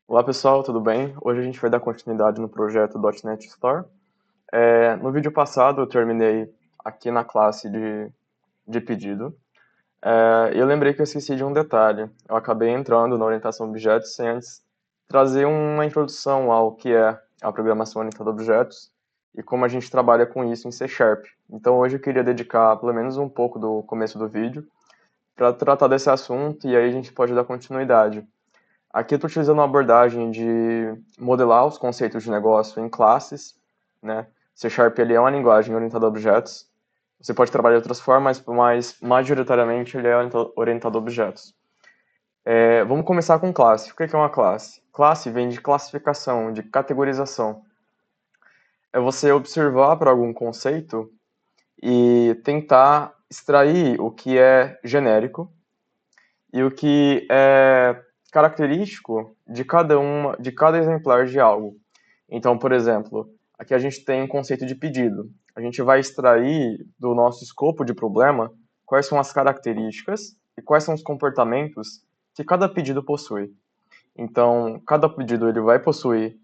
Olá pessoal, tudo bem? Hoje a gente vai dar continuidade no projeto .NET Store. No vídeo passado eu terminei aqui na classe de pedido. Eu lembrei que eu esqueci de um detalhe. Eu acabei entrando na orientação a objetos sem antes trazer uma introdução ao que é a programação orientada a objetos e como a gente trabalha com isso em C Sharp. Então hoje eu queria dedicar pelo menos um pouco do começo do vídeo para tratar desse assunto e aí a gente pode dar continuidade. Aqui eu estou utilizando uma abordagem de modelar os conceitos de negócio em classes, né? C Sharp ele é uma linguagem orientada a objetos. Você pode trabalhar de outras formas, mas majoritariamente ele é orientado a objetos. Vamos começar com classe. O que é uma classe? Classe vem de classificação, de categorização. É você observar para algum conceito e tentar extrair o que é genérico e o que é característico de cada exemplar de algo. Então, por exemplo, aqui a gente tem um conceito de pedido. A gente vai extrair do nosso escopo de problema quais são as características e quais são os comportamentos que cada pedido possui. Então, cada pedido ele vai possuir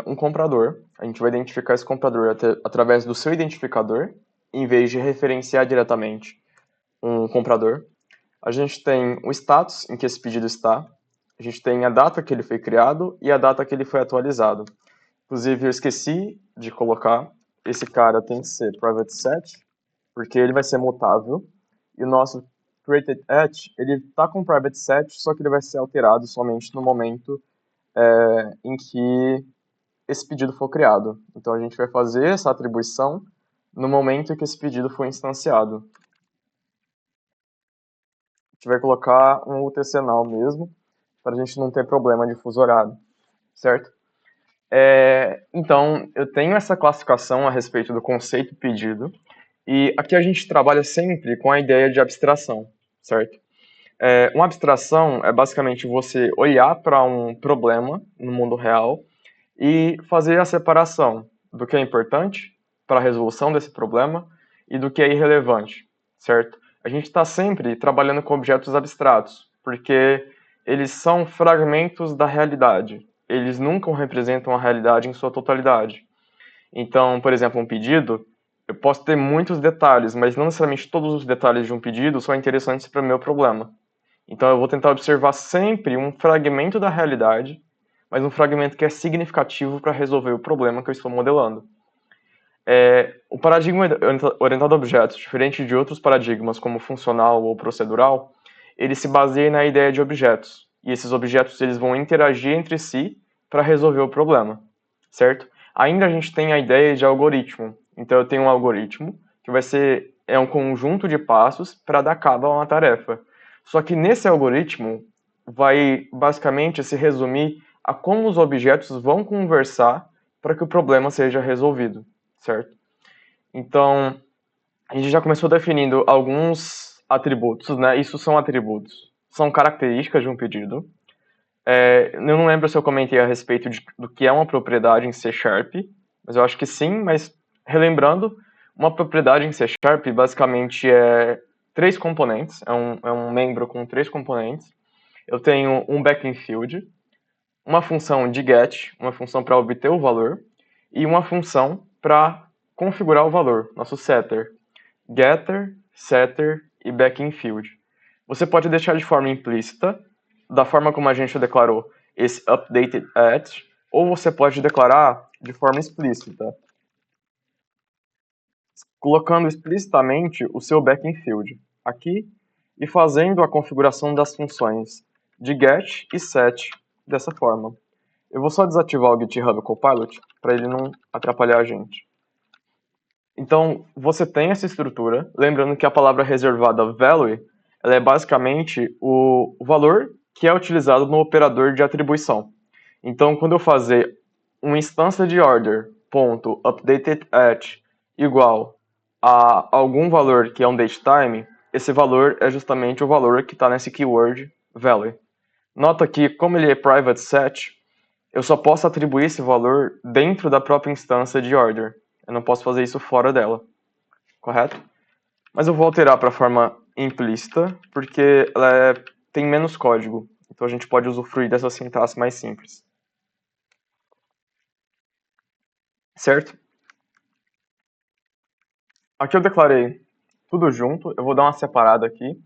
um comprador. A gente vai identificar esse comprador através do seu identificador, em vez de referenciar diretamente um comprador. A gente tem o status em que esse pedido está, a gente tem a data que ele foi criado e a data que ele foi atualizado. Inclusive, eu esqueci de colocar, esse cara tem que ser private set, porque ele vai ser mutável, e o nosso created at, ele está com private set, só que ele vai ser alterado somente no momento em que esse pedido for criado. Então, a gente vai fazer essa atribuição no momento em que esse pedido foi instanciado. A gente vai colocar um UTC null mesmo, para a gente não ter problema de fuso horário, certo? Então, eu tenho essa classificação a respeito do conceito pedido, e aqui a gente trabalha sempre com a ideia de abstração, certo? Uma abstração é basicamente você olhar para um problema no mundo real e fazer a separação do que é importante para a resolução desse problema e do que é irrelevante, certo? A gente está sempre trabalhando com objetos abstratos, porque eles são fragmentos da realidade. Eles nunca representam a realidade em sua totalidade. Então, por exemplo, um pedido, eu posso ter muitos detalhes, mas não necessariamente todos os detalhes de um pedido são interessantes para o meu problema. Então, eu vou tentar observar sempre um fragmento da realidade, mas um fragmento que é significativo para resolver o problema que eu estou modelando. O paradigma orientado a objetos, diferente de outros paradigmas como funcional ou procedural, ele se baseia na ideia de objetos. E esses objetos eles vão interagir entre si para resolver o problema, certo? Ainda a gente tem a ideia de algoritmo. Então eu tenho um algoritmo que vai ser um conjunto de passos para dar cabo a uma tarefa. Só que nesse algoritmo vai basicamente se resumir a como os objetos vão conversar para que o problema seja resolvido, certo? Então, a gente já começou definindo alguns atributos, né? Isso são atributos, são características de um pedido. Eu não lembro se eu comentei a respeito do que é uma propriedade em C Sharp, mas eu acho que sim, mas relembrando, uma propriedade em C Sharp basicamente é três componentes, é um membro com três componentes. Eu tenho um backing field, uma função de get, uma função para obter o valor, e uma função para configurar o valor, nosso setter. Getter, setter e backing field. Você pode deixar de forma implícita, da forma como a gente declarou esse updated at, ou você pode declarar de forma explícita, colocando explicitamente o seu backing field aqui e fazendo a configuração das funções de get e set dessa forma. Eu vou só desativar o GitHub Copilot para ele não atrapalhar a gente. Então, você tem essa estrutura, lembrando que a palavra reservada value, ela é basicamente o valor que é utilizado no operador de atribuição. Então, quando eu fazer uma instância de order.updatedAt igual a algum valor que é um datetime, esse valor é justamente o valor que está nesse keyword value. Nota que, como ele é private set, eu só posso atribuir esse valor dentro da própria instância de order. Eu não posso fazer isso fora dela, correto? Mas eu vou alterar para a forma implícita, porque tem menos código. Então a gente pode usufruir dessa sintaxe mais simples. Certo? Aqui eu declarei tudo junto, eu vou dar uma separada aqui.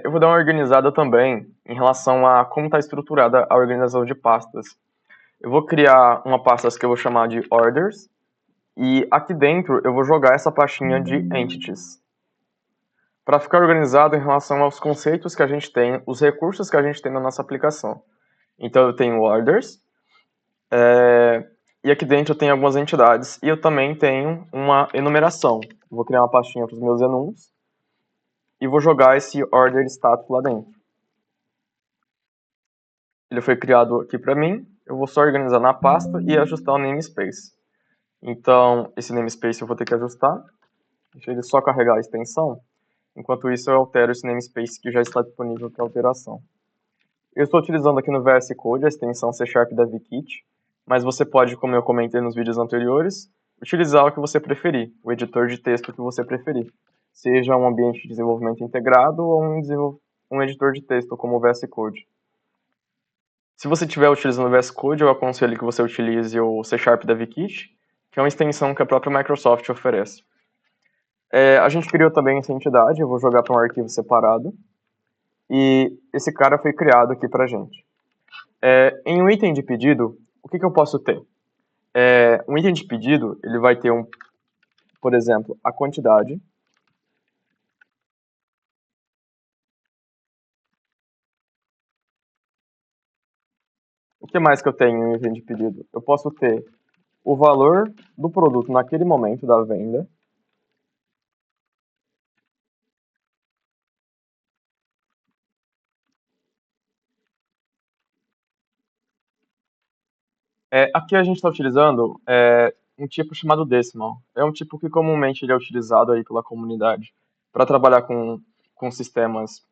Eu vou dar uma organizada também em relação a como está estruturada a organização de pastas. Eu vou criar uma pasta que eu vou chamar de orders, e aqui dentro eu vou jogar essa pastinha de entities, para ficar organizado em relação aos conceitos que a gente tem, os recursos que a gente tem na nossa aplicação. Então eu tenho orders, e aqui dentro eu tenho algumas entidades, e eu também tenho uma enumeração. Eu vou criar uma pastinha para os meus enums, e vou jogar esse order status lá dentro. Ele foi criado aqui para mim, eu vou só organizar na pasta e ajustar o namespace. Então, esse namespace eu vou ter que ajustar, deixa ele só carregar a extensão. Enquanto isso, eu altero esse namespace que já está disponível para alteração. Eu estou utilizando aqui no VS Code a extensão C# DevKit, mas você pode, como eu comentei nos vídeos anteriores, utilizar o que você preferir, o editor de texto que você preferir. Seja um ambiente de desenvolvimento integrado ou um editor de texto como o VS Code. Se você estiver utilizando o VS Code, eu aconselho que você utilize o C# DevKit, que é uma extensão que a própria Microsoft oferece. A gente criou também essa entidade, eu vou jogar para um arquivo separado, e esse cara foi criado aqui para a gente. Em um item de pedido, o que eu posso ter? Um item de pedido, ele vai ter, por exemplo, a quantidade. O que mais que eu tenho em um item de pedido? Eu posso ter o valor do produto naquele momento da venda. Aqui a gente está utilizando um tipo chamado decimal. É um tipo que comumente ele é utilizado aí pela comunidade para trabalhar com sistemas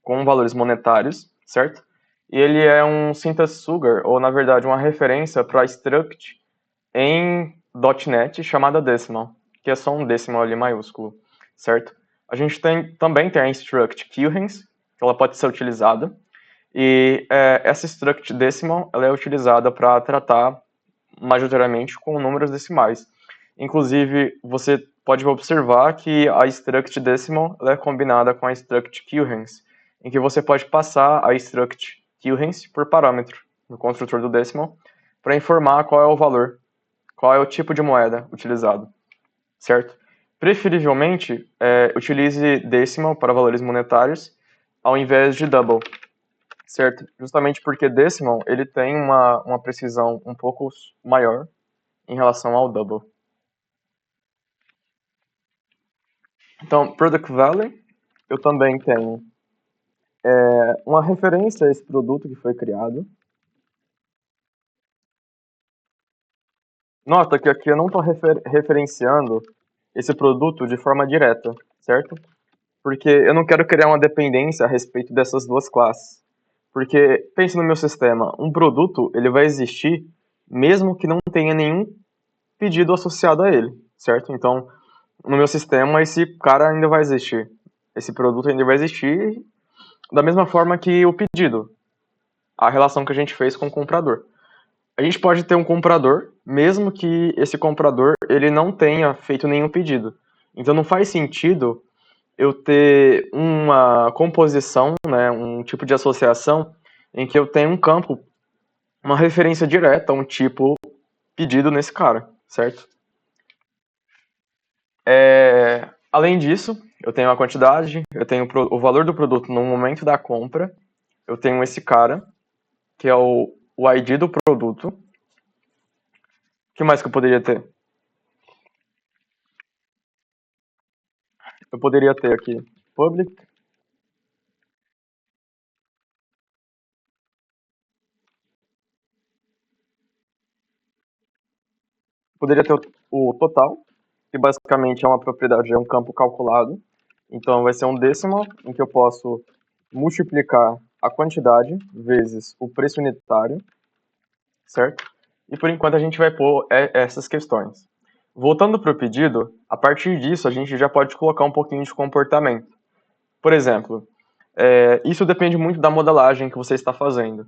com valores monetários, certo? E ele é um synthes-sugar, ou na verdade uma referência para struct em .NET chamada decimal, que é só um decimal ali maiúsculo, certo? A gente também tem a struct coherence, que ela pode ser utilizada, e essa struct decimal ela é utilizada para tratar majoritariamente com números decimais. Inclusive, você pode observar que a struct decimal ela é combinada com a struct coherence, em que você pode passar a struct coherence por parâmetro no construtor do decimal para informar qual é o valor, qual é o tipo de moeda utilizado, certo? Preferivelmente, utilize decimal para valores monetários ao invés de double, certo? Justamente porque decimal ele tem uma precisão um pouco maior em relação ao double. Então, product value, eu também tenho uma referência a esse produto que foi criado. Nota que aqui eu não estou referenciando esse produto de forma direta, certo? Porque eu não quero criar uma dependência a respeito dessas duas classes. Porque, pense no meu sistema, um produto ele vai existir mesmo que não tenha nenhum pedido associado a ele, certo? Então, no meu sistema, esse cara ainda vai existir. Esse produto ainda vai existir da mesma forma que o pedido, a relação que a gente fez com o comprador. A gente pode ter um comprador, mesmo que esse comprador ele não tenha feito nenhum pedido. Então não faz sentido eu ter uma composição, né, um tipo de associação em que eu tenho um campo, uma referência direta a um tipo pedido nesse cara, certo? Além disso, eu tenho a quantidade, eu tenho o valor do produto no momento da compra, eu tenho esse cara, que é o ID do produto. O que mais que eu poderia ter? Eu poderia ter aqui public, poderia ter o total, que basicamente é uma propriedade, é um campo calculado. Então vai ser um decimal, em que eu posso multiplicar a quantidade vezes o preço unitário, certo? E por enquanto a gente vai pôr essas questões. Voltando para o pedido, a partir disso a gente já pode colocar um pouquinho de comportamento. Por exemplo, Isso depende muito da modelagem que você está fazendo.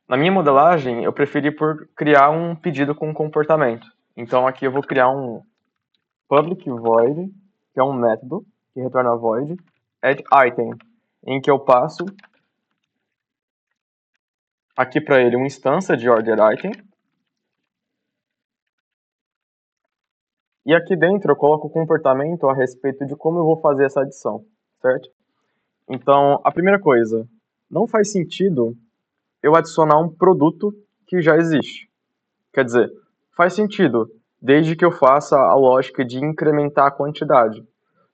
Na minha modelagem, eu preferi por criar um pedido com comportamento. Então aqui eu vou criar um public void, que é um método que retorna void, add item, em que eu passo aqui para ele uma instância de order item. E aqui dentro eu coloco o comportamento a respeito de como eu vou fazer essa adição, certo? Então, a primeira coisa, não faz sentido eu adicionar um produto que já existe. Quer dizer, faz sentido, desde que eu faça a lógica de incrementar a quantidade.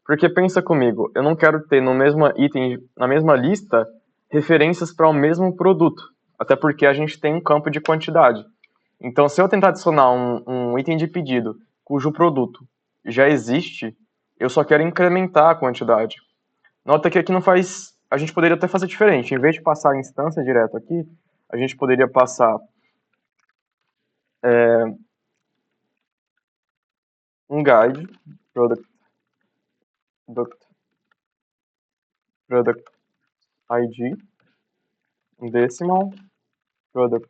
Porque pensa comigo, eu não quero ter no mesmo item, na mesma lista, referências para o mesmo produto. Até porque a gente tem um campo de quantidade. Então, se eu tentar adicionar um item de pedido cujo produto já existe, eu só quero incrementar a quantidade. Nota que aqui não faz. A gente poderia até fazer diferente. Em vez de passar a instância direto aqui, a gente poderia passar um guide, product, product ID, um decimal, product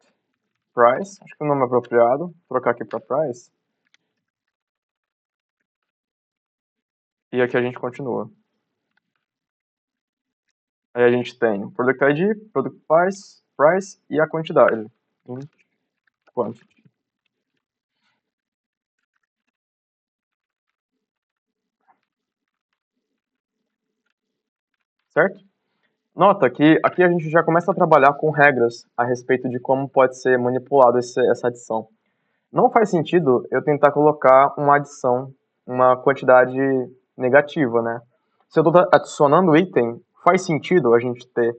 price, acho que o nome é apropriado, vou trocar aqui para price. E aqui a gente continua. Aí a gente tem product ID, product price e a quantidade. Quantity. Certo? Nota que aqui a gente já começa a trabalhar com regras a respeito de como pode ser manipulado essa adição. Não faz sentido eu tentar colocar uma adição, uma quantidade negativa, né? Se eu estou adicionando item, faz sentido a gente ter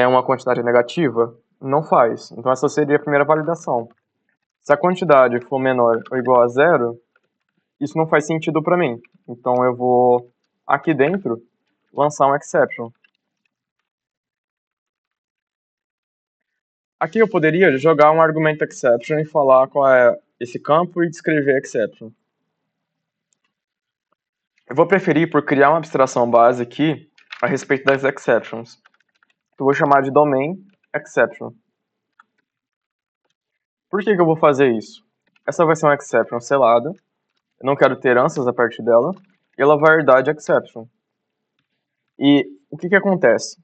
uma quantidade negativa? Não faz. Então essa seria a primeira validação. Se a quantidade for menor ou igual a zero, isso não faz sentido para mim. Então eu vou, aqui dentro, lançar um exception. Aqui eu poderia jogar um argumento exception e falar qual é esse campo e descrever exception. Eu vou preferir por criar uma abstração base aqui a respeito das exceptions. Eu vou chamar de domain exception. Por que eu vou fazer isso? Essa vai ser uma exception selada, eu não quero ter answers a partir dela, e ela vai herdar de exception. E o que acontece?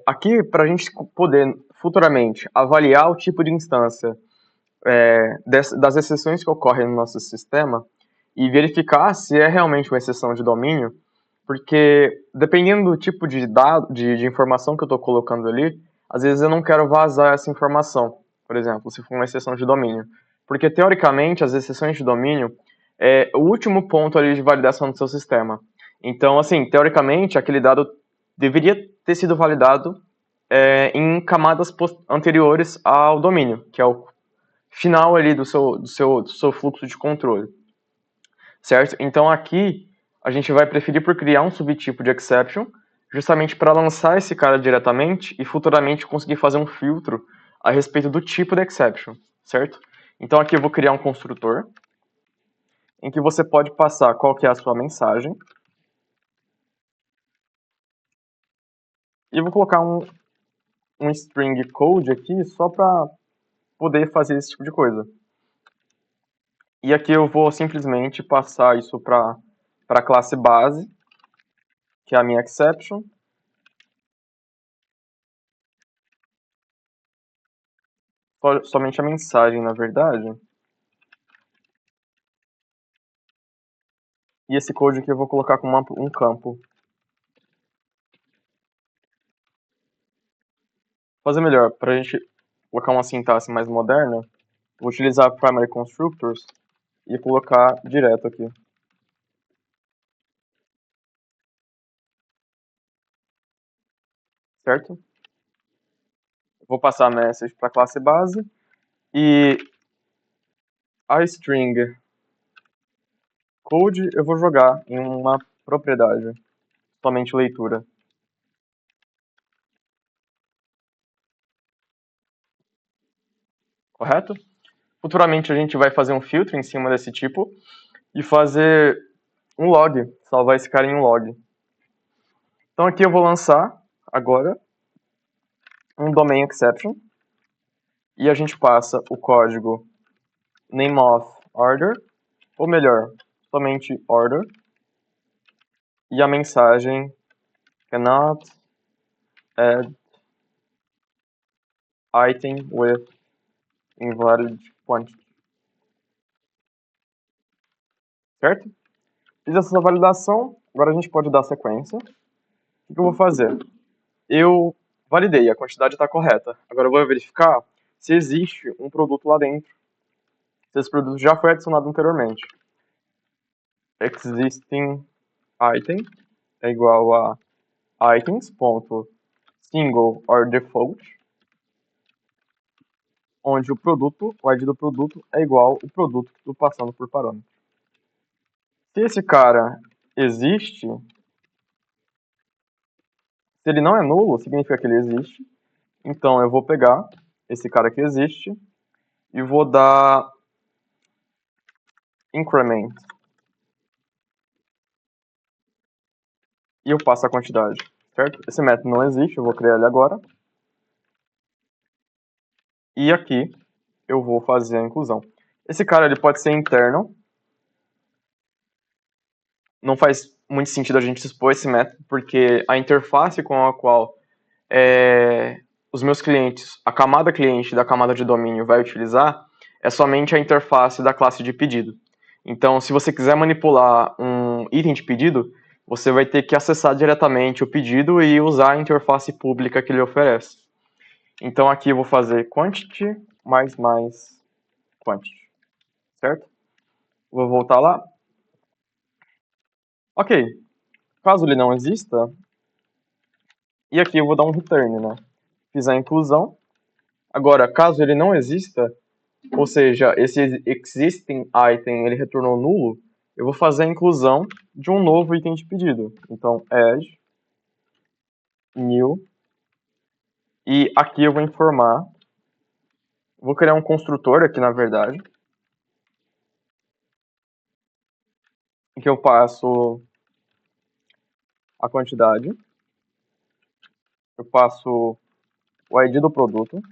Aqui, para a gente poder futuramente avaliar o tipo de instância das exceções que ocorrem no nosso sistema e verificar se é realmente uma exceção de domínio, porque dependendo do tipo de dado, de informação que eu estou colocando ali, às vezes eu não quero vazar essa informação, por exemplo, se for uma exceção de domínio. Porque, teoricamente, as exceções de domínio é o último ponto ali de validação do seu sistema. Então, assim, teoricamente, aquele dado deveria ter sido validado em camadas anteriores ao domínio, que é o final ali do seu fluxo de controle, certo? Então aqui a gente vai preferir por criar um subtipo de exception, justamente para lançar esse cara diretamente e futuramente conseguir fazer um filtro a respeito do tipo de exception, certo? Então aqui eu vou criar um construtor em que você pode passar qual que é a sua mensagem e eu vou colocar um string code aqui só para poder fazer esse tipo de coisa. E aqui eu vou simplesmente passar isso para a classe base, que é a minha exception. Somente a mensagem, na verdade. E esse code aqui eu vou colocar como um campo. Vou fazer melhor, para a gente colocar uma sintaxe mais moderna, vou utilizar primary constructors e colocar direto aqui. Certo? Vou passar a message para a classe base e a string code eu vou jogar em uma propriedade, somente leitura. Correto? Futuramente a gente vai fazer um filtro em cima desse tipo e fazer um log, salvar esse cara em um log. Então aqui eu vou lançar agora um domain exception e a gente passa o código name of order, ou melhor, somente order, e a mensagem cannot add item with invalid quantity. Certo? Fiz essa validação, agora a gente pode dar sequência. O que eu vou fazer? Eu validei, a quantidade está correta. Agora eu vou verificar se existe um produto lá dentro. Se esse produto já foi adicionado anteriormente. Existing item é igual a items.single or default, onde o produto, o ID do produto é igual ao produto que estou passando por parâmetro. Se esse cara existe, se ele não é nulo, significa que ele existe. Então eu vou pegar esse cara que existe e vou dar increment. E eu passo a quantidade, certo? Esse método não existe, eu vou criar ele agora. E aqui eu vou fazer a inclusão. Esse cara ele pode ser interno. Não faz muito sentido a gente expor esse método, porque a interface com a qual os meus clientes, a camada cliente da camada de domínio vai utilizar, é somente a interface da classe de pedido. Então, se você quiser manipular um item de pedido, você vai ter que acessar diretamente o pedido e usar a interface pública que ele oferece. Então, aqui eu vou fazer quantity mais quantity, certo? Vou voltar lá. Ok, caso ele não exista, e aqui eu vou dar um return, né? Fiz a inclusão. Agora, caso ele não exista, ou seja, esse existing item ele retornou nulo, eu vou fazer a inclusão de um novo item de pedido. Então, add new, e aqui eu vou informar, vou criar um construtor aqui na verdade, em que eu passo a quantidade, eu passo o ID do produto,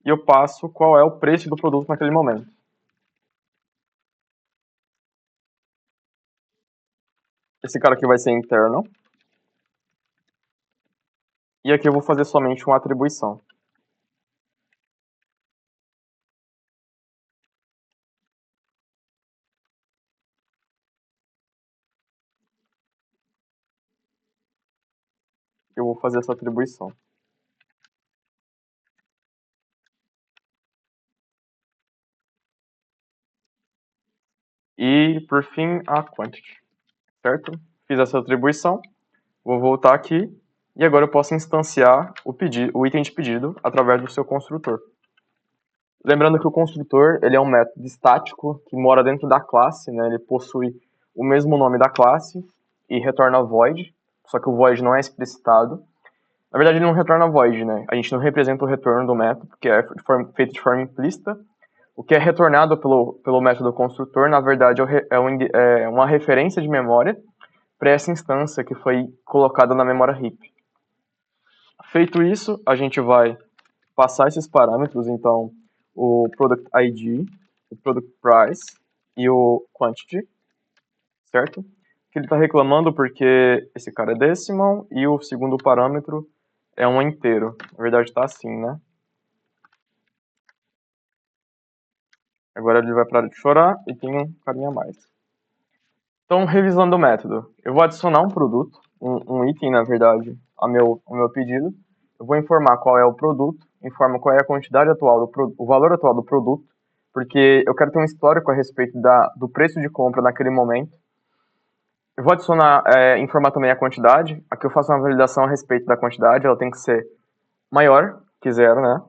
e eu passo qual é o preço do produto naquele momento. Esse cara aqui vai ser interno. E aqui eu vou fazer somente uma atribuição. Eu vou fazer essa atribuição. E, por fim, a quantity. Certo? Fiz essa atribuição. Vou voltar aqui. E agora eu posso instanciar o item de pedido através do seu construtor. Lembrando que o construtor ele é um método estático que mora dentro da classe, né? Ele possui o mesmo nome da classe e retorna void, só que o void não é explicitado. Na verdade, ele não retorna void, né? A gente não representa o retorno do método, porque é feito de forma implícita. O que é retornado pelo método construtor, na verdade, é uma referência de memória para essa instância que foi colocada na memória heap. Feito isso, a gente vai passar esses parâmetros, então, o product ID, o product price e o quantity, certo? Que ele está reclamando porque esse cara é decimal e o segundo parâmetro é um inteiro. Na verdade, está assim, né? Agora ele vai parar de chorar e tem um carinha a mais. Então, revisando o método, eu vou adicionar um produto, um item, na verdade, ao meu pedido. Eu vou informar qual é o produto, informo qual é a quantidade atual, o valor atual do produto, porque eu quero ter um histórico a respeito do preço de compra naquele momento. Eu vou adicionar, informar também a quantidade. Aqui eu faço uma validação a respeito da quantidade, ela tem que ser maior que zero, né?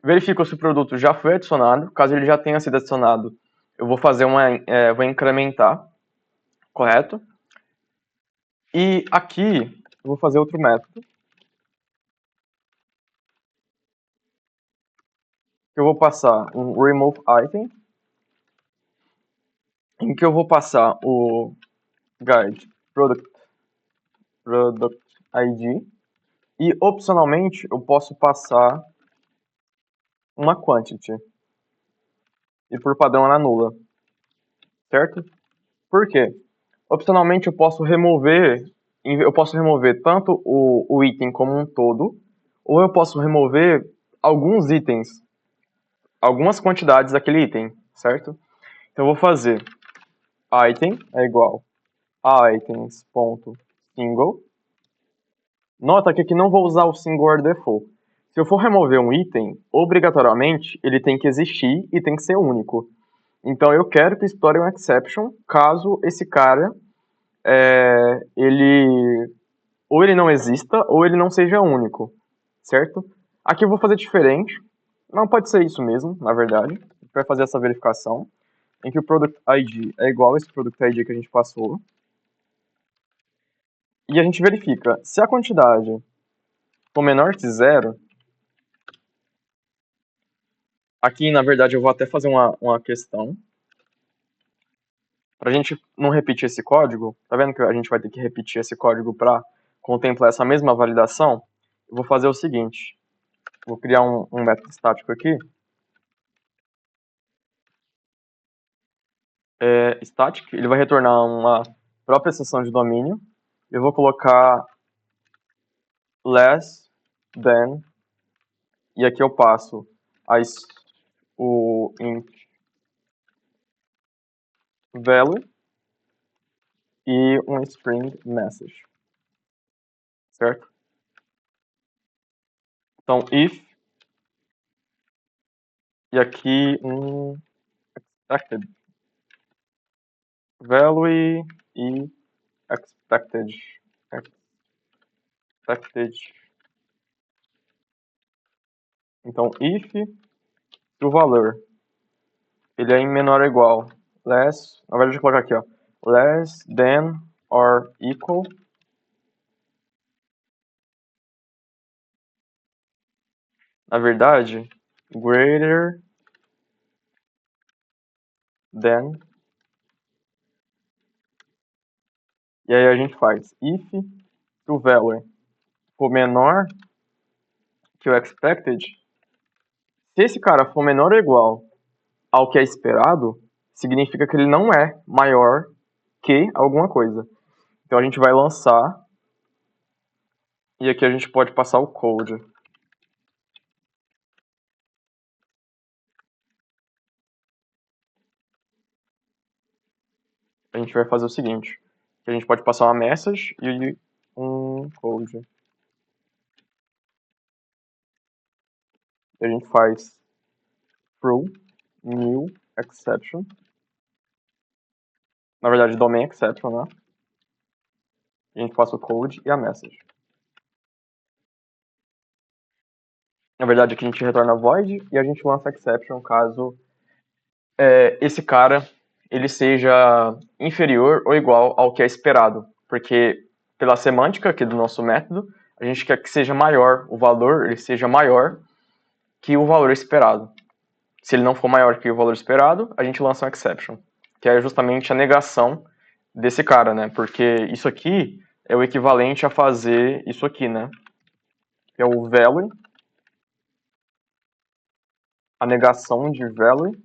Verifico se o produto já foi adicionado. Caso ele já tenha sido adicionado, eu vou fazer vou incrementar, correto? E aqui eu vou fazer outro método. Eu vou passar um remove item, em que eu vou passar guide product ID e opcionalmente eu posso passar uma quantity e por padrão ela é nula, certo? Por quê? Opcionalmente eu posso remover tanto o item como um todo, ou eu posso remover alguns itens, algumas quantidades daquele item, certo? Então eu vou fazer item é igual a items.single. Nota que aqui não vou usar o single or default. Se eu for remover um item, obrigatoriamente ele tem que existir e tem que ser único. Então eu quero que explore um exception caso esse cara ele ou ele não exista ou ele não seja único, certo? Aqui eu vou fazer diferente. Não pode ser isso mesmo, na verdade. A gente vai fazer essa verificação em que o product ID é igual a esse product ID que a gente passou. E a gente verifica se a quantidade for menor que zero. Aqui, na verdade, eu vou até fazer uma questão. Para a gente não repetir esse código, tá vendo que a gente vai ter que repetir esse código para contemplar essa mesma validação? Eu vou fazer o seguinte. Vou criar um método estático aqui. Static, ele vai retornar uma própria seção de domínio. Eu vou colocar less than, e aqui eu passo o int value e um string message, certo? Então, if, e aqui um expected value e expected. Então, if o valor ele é menor ou igual, less, na verdade, deixa eu colocar aqui, ó, less than or equal na verdade, greater than, e aí a gente faz if o value for menor que o expected, se esse cara for menor ou igual ao que é esperado, significa que ele não é maior que alguma coisa. Então a gente vai lançar, e aqui a gente pode passar o code. A gente vai fazer o seguinte, a gente pode passar uma message e um code. A gente faz through new exception. Na verdade, domain exception, né? A gente passa o code e a message. Na verdade, aqui a gente retorna void e a gente lança exception caso esse cara ele seja inferior ou igual ao que é esperado. Porque pela semântica aqui do nosso método, a gente quer que seja maior, o valor ele seja maior que o valor esperado. Se ele não for maior que o valor esperado, a gente lança um exception, que é justamente a negação desse cara, né? Porque isso aqui é o equivalente a fazer isso aqui, né? Que é o value, a negação de value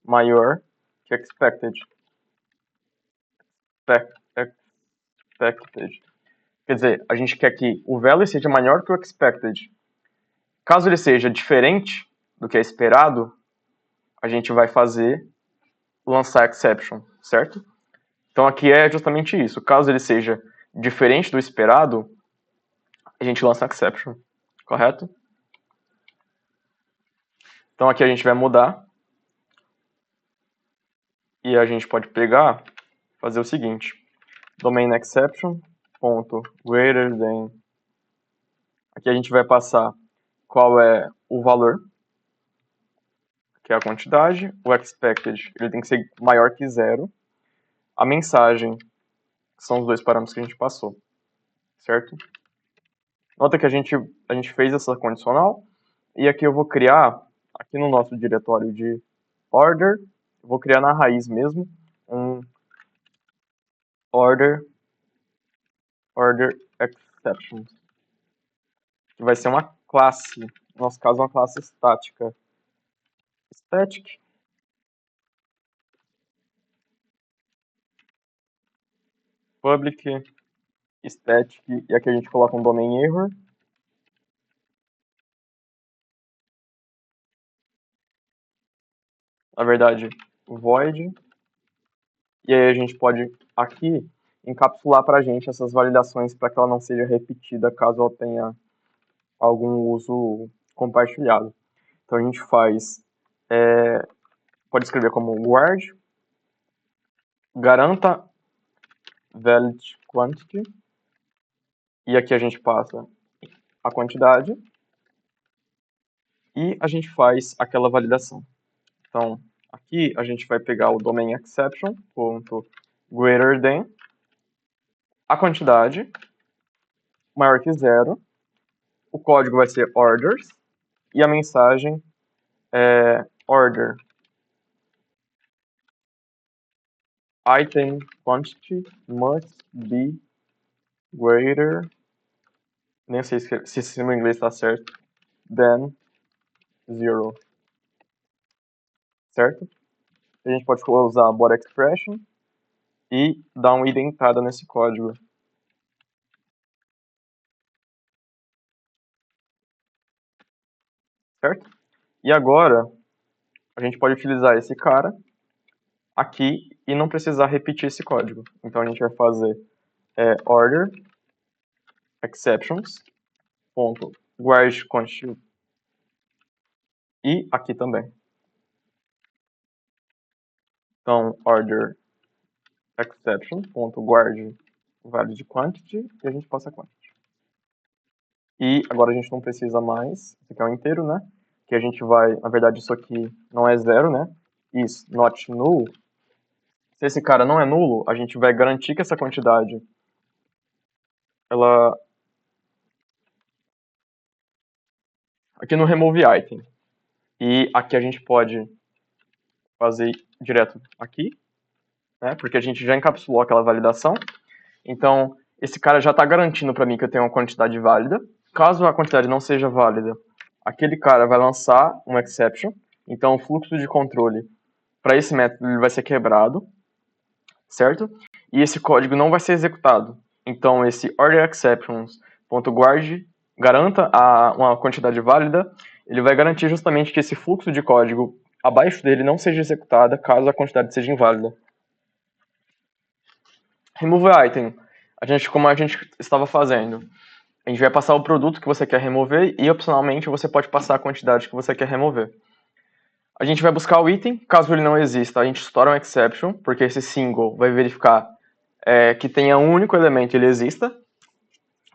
maior que expected. Expected. Quer dizer, a gente quer que o value seja maior que o expected. Caso ele seja diferente do que é esperado, a gente vai lançar exception, certo? Então aqui é justamente isso. Caso ele seja diferente do esperado, a gente lança exception, correto? Então aqui a gente vai mudar e a gente pode pegar, fazer o seguinte: domain exception ponto greater than. Aqui a gente vai passar qual é o valor, que é a quantidade. O expected ele tem que ser maior que zero. A mensagem, que são os dois parâmetros que a gente passou, certo? Nota que a gente fez essa condicional e aqui eu vou criar, aqui no nosso diretório de order, eu vou criar na raiz mesmo um order exceptions, que vai ser uma classe, no nosso caso uma classe estática. Static public static, e aqui a gente coloca um domain error. Na verdade, void. E aí a gente pode aqui encapsular para a gente essas validações para que ela não seja repetida caso ela tenha algum uso compartilhado. Então a gente faz, pode escrever como guard, garanta valid quantity, e aqui a gente passa a quantidade, e a gente faz aquela validação. Então, aqui a gente vai pegar o domain exception, ponto greater than, a quantidade, maior que zero, o código vai ser orders, e a mensagem é order item quantity must be greater, nem sei se meu inglês está certo, than 0, certo? A gente pode usar a body expression e dar uma indentada nesse código. Certo? E agora, a gente pode utilizar esse cara aqui e não precisar repetir esse código. Então a gente vai fazer order exceptions ponto guard quantity e aqui também. Então order exception ponto guard valid quantity e a gente passa quantity. E agora a gente não precisa mais, isso aqui é um inteiro, né? Que a gente vai, na verdade isso aqui não é zero, né? Is not null. Se esse cara não é nulo, a gente vai garantir que essa quantidade ela aqui no remove item. E aqui a gente pode fazer direto aqui, né? Porque a gente já encapsulou aquela validação. Então, esse cara já está garantindo para mim que eu tenho uma quantidade válida. Caso a quantidade não seja válida, aquele cara vai lançar um exception. Então, o fluxo de controle para esse método ele vai ser quebrado, certo? E esse código não vai ser executado. Então, esse orderExceptions.guard garanta uma quantidade válida, ele vai garantir justamente que esse fluxo de código abaixo dele não seja executada caso a quantidade seja inválida. Remove item. Como a gente estava fazendo, a gente vai passar o produto que você quer remover e, opcionalmente, você pode passar a quantidade que você quer remover. A gente vai buscar o item, caso ele não exista, a gente estoura um exception, porque esse single vai verificar que tenha um único elemento ele exista.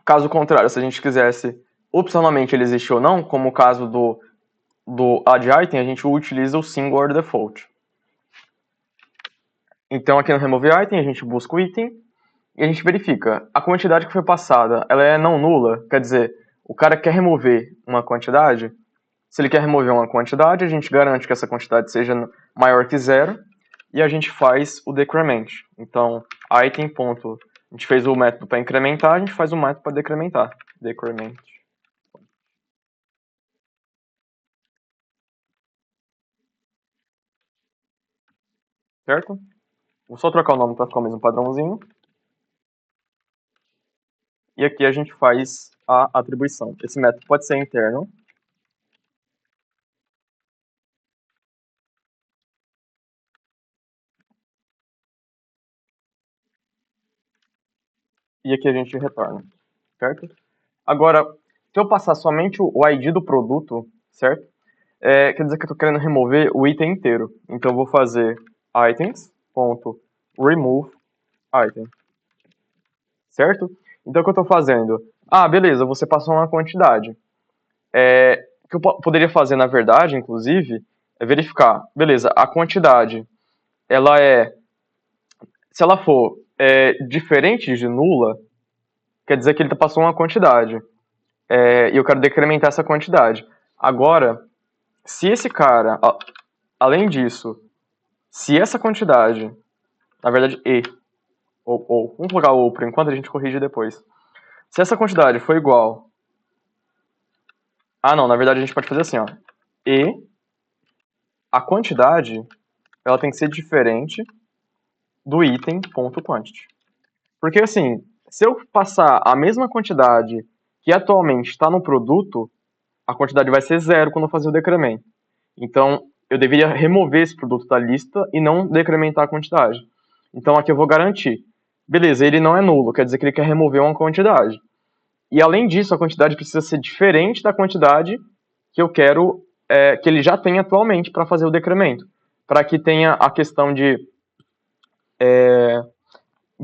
Caso contrário, se a gente quisesse opcionalmente ele existir ou não, como o caso do add item, a gente utiliza o single or default. Então aqui no remove item a gente busca o item e a gente verifica a quantidade que foi passada, ela é não nula, quer dizer, o cara quer remover uma quantidade. Se ele quer remover uma quantidade, a gente garante que essa quantidade seja maior que zero e a gente faz o decrement. Então, item. A gente fez o método para incrementar, a gente faz o método para decrementar. Decrement. Certo? Vou só trocar o nome para ficar o mesmo padrãozinho. E aqui a gente faz a atribuição. Esse método pode ser interno. E aqui a gente retorna. Certo? Agora, se eu passar somente o ID do produto, certo? Quer dizer que eu estou querendo remover o item inteiro. Então eu vou fazer items.remove item. Certo? Então o que eu estou fazendo? Ah, beleza, você passou uma quantidade. O que eu poderia fazer, na verdade, inclusive, é verificar. Beleza, a quantidade, ela se ela for diferente de nula, quer dizer que ele passou uma quantidade. E eu quero decrementar essa quantidade. Agora, se esse cara, além disso, se essa quantidade, na verdade, vamos colocar ou por enquanto, a gente corrige depois. Se essa quantidade for igual... Ah, não, na verdade a gente pode fazer assim, ó. E a quantidade, ela tem que ser diferente do item.quantity. Porque assim, se eu passar a mesma quantidade que atualmente está no produto, a quantidade vai ser zero quando eu fazer o decremento. Então, eu deveria remover esse produto da lista e não decrementar a quantidade. Então, aqui eu vou garantir. Beleza, ele não é nulo, quer dizer que ele quer remover uma quantidade. E além disso, a quantidade precisa ser diferente da quantidade que eu quero que ele já tem atualmente para fazer o decremento. Para que tenha a questão de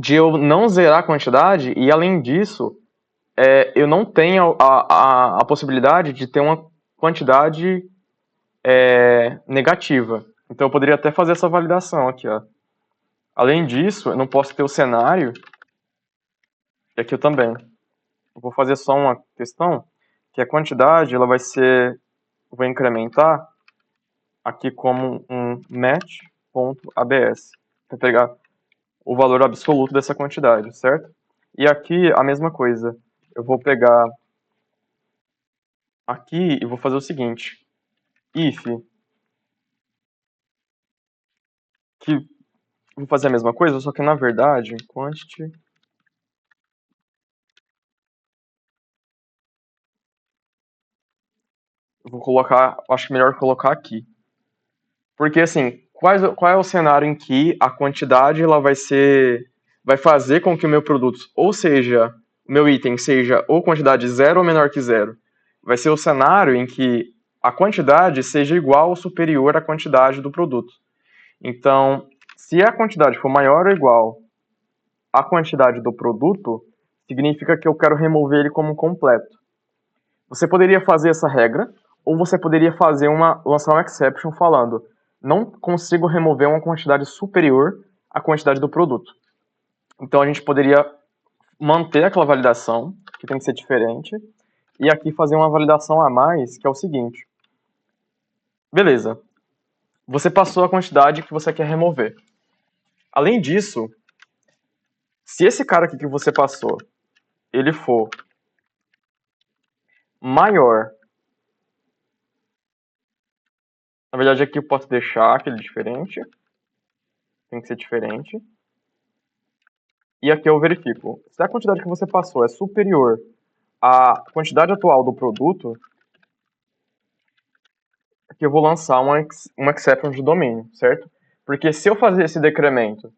eu não zerar a quantidade e, além disso, eu não tenho a possibilidade de ter uma quantidade negativa. Então eu poderia até fazer essa validação aqui, ó. Além disso, eu não posso ter o cenário, e aqui eu também. Eu vou fazer só uma questão, que a quantidade ela vai ser, vou incrementar aqui como um match.abs, para pegar o valor absoluto dessa quantidade, certo? E aqui a mesma coisa. Eu vou pegar aqui e vou fazer o seguinte. If, que vou fazer a mesma coisa, só que na verdade, quantity, eu vou colocar, acho melhor colocar aqui. Porque assim, qual é o cenário em que a quantidade ela vai fazer com que o meu produto, ou seja, o meu item seja ou quantidade zero ou menor que zero? Vai ser o cenário em que a quantidade seja igual ou superior à quantidade do produto. Então, se a quantidade for maior ou igual à quantidade do produto, significa que eu quero remover ele como completo. Você poderia fazer essa regra, ou você poderia lançar um exception falando: não consigo remover uma quantidade superior à quantidade do produto. Então a gente poderia manter aquela validação, que tem que ser diferente, e aqui fazer uma validação a mais, que é o seguinte. Beleza, você passou a quantidade que você quer remover. Além disso, se esse cara aqui que você passou, ele for maior, na verdade aqui eu posso deixar aquele diferente, tem que ser diferente. E aqui eu verifico. Se a quantidade que você passou é superior à quantidade atual do produto, aqui eu vou lançar um exception de domínio, certo? Porque se eu fazer esse decremento,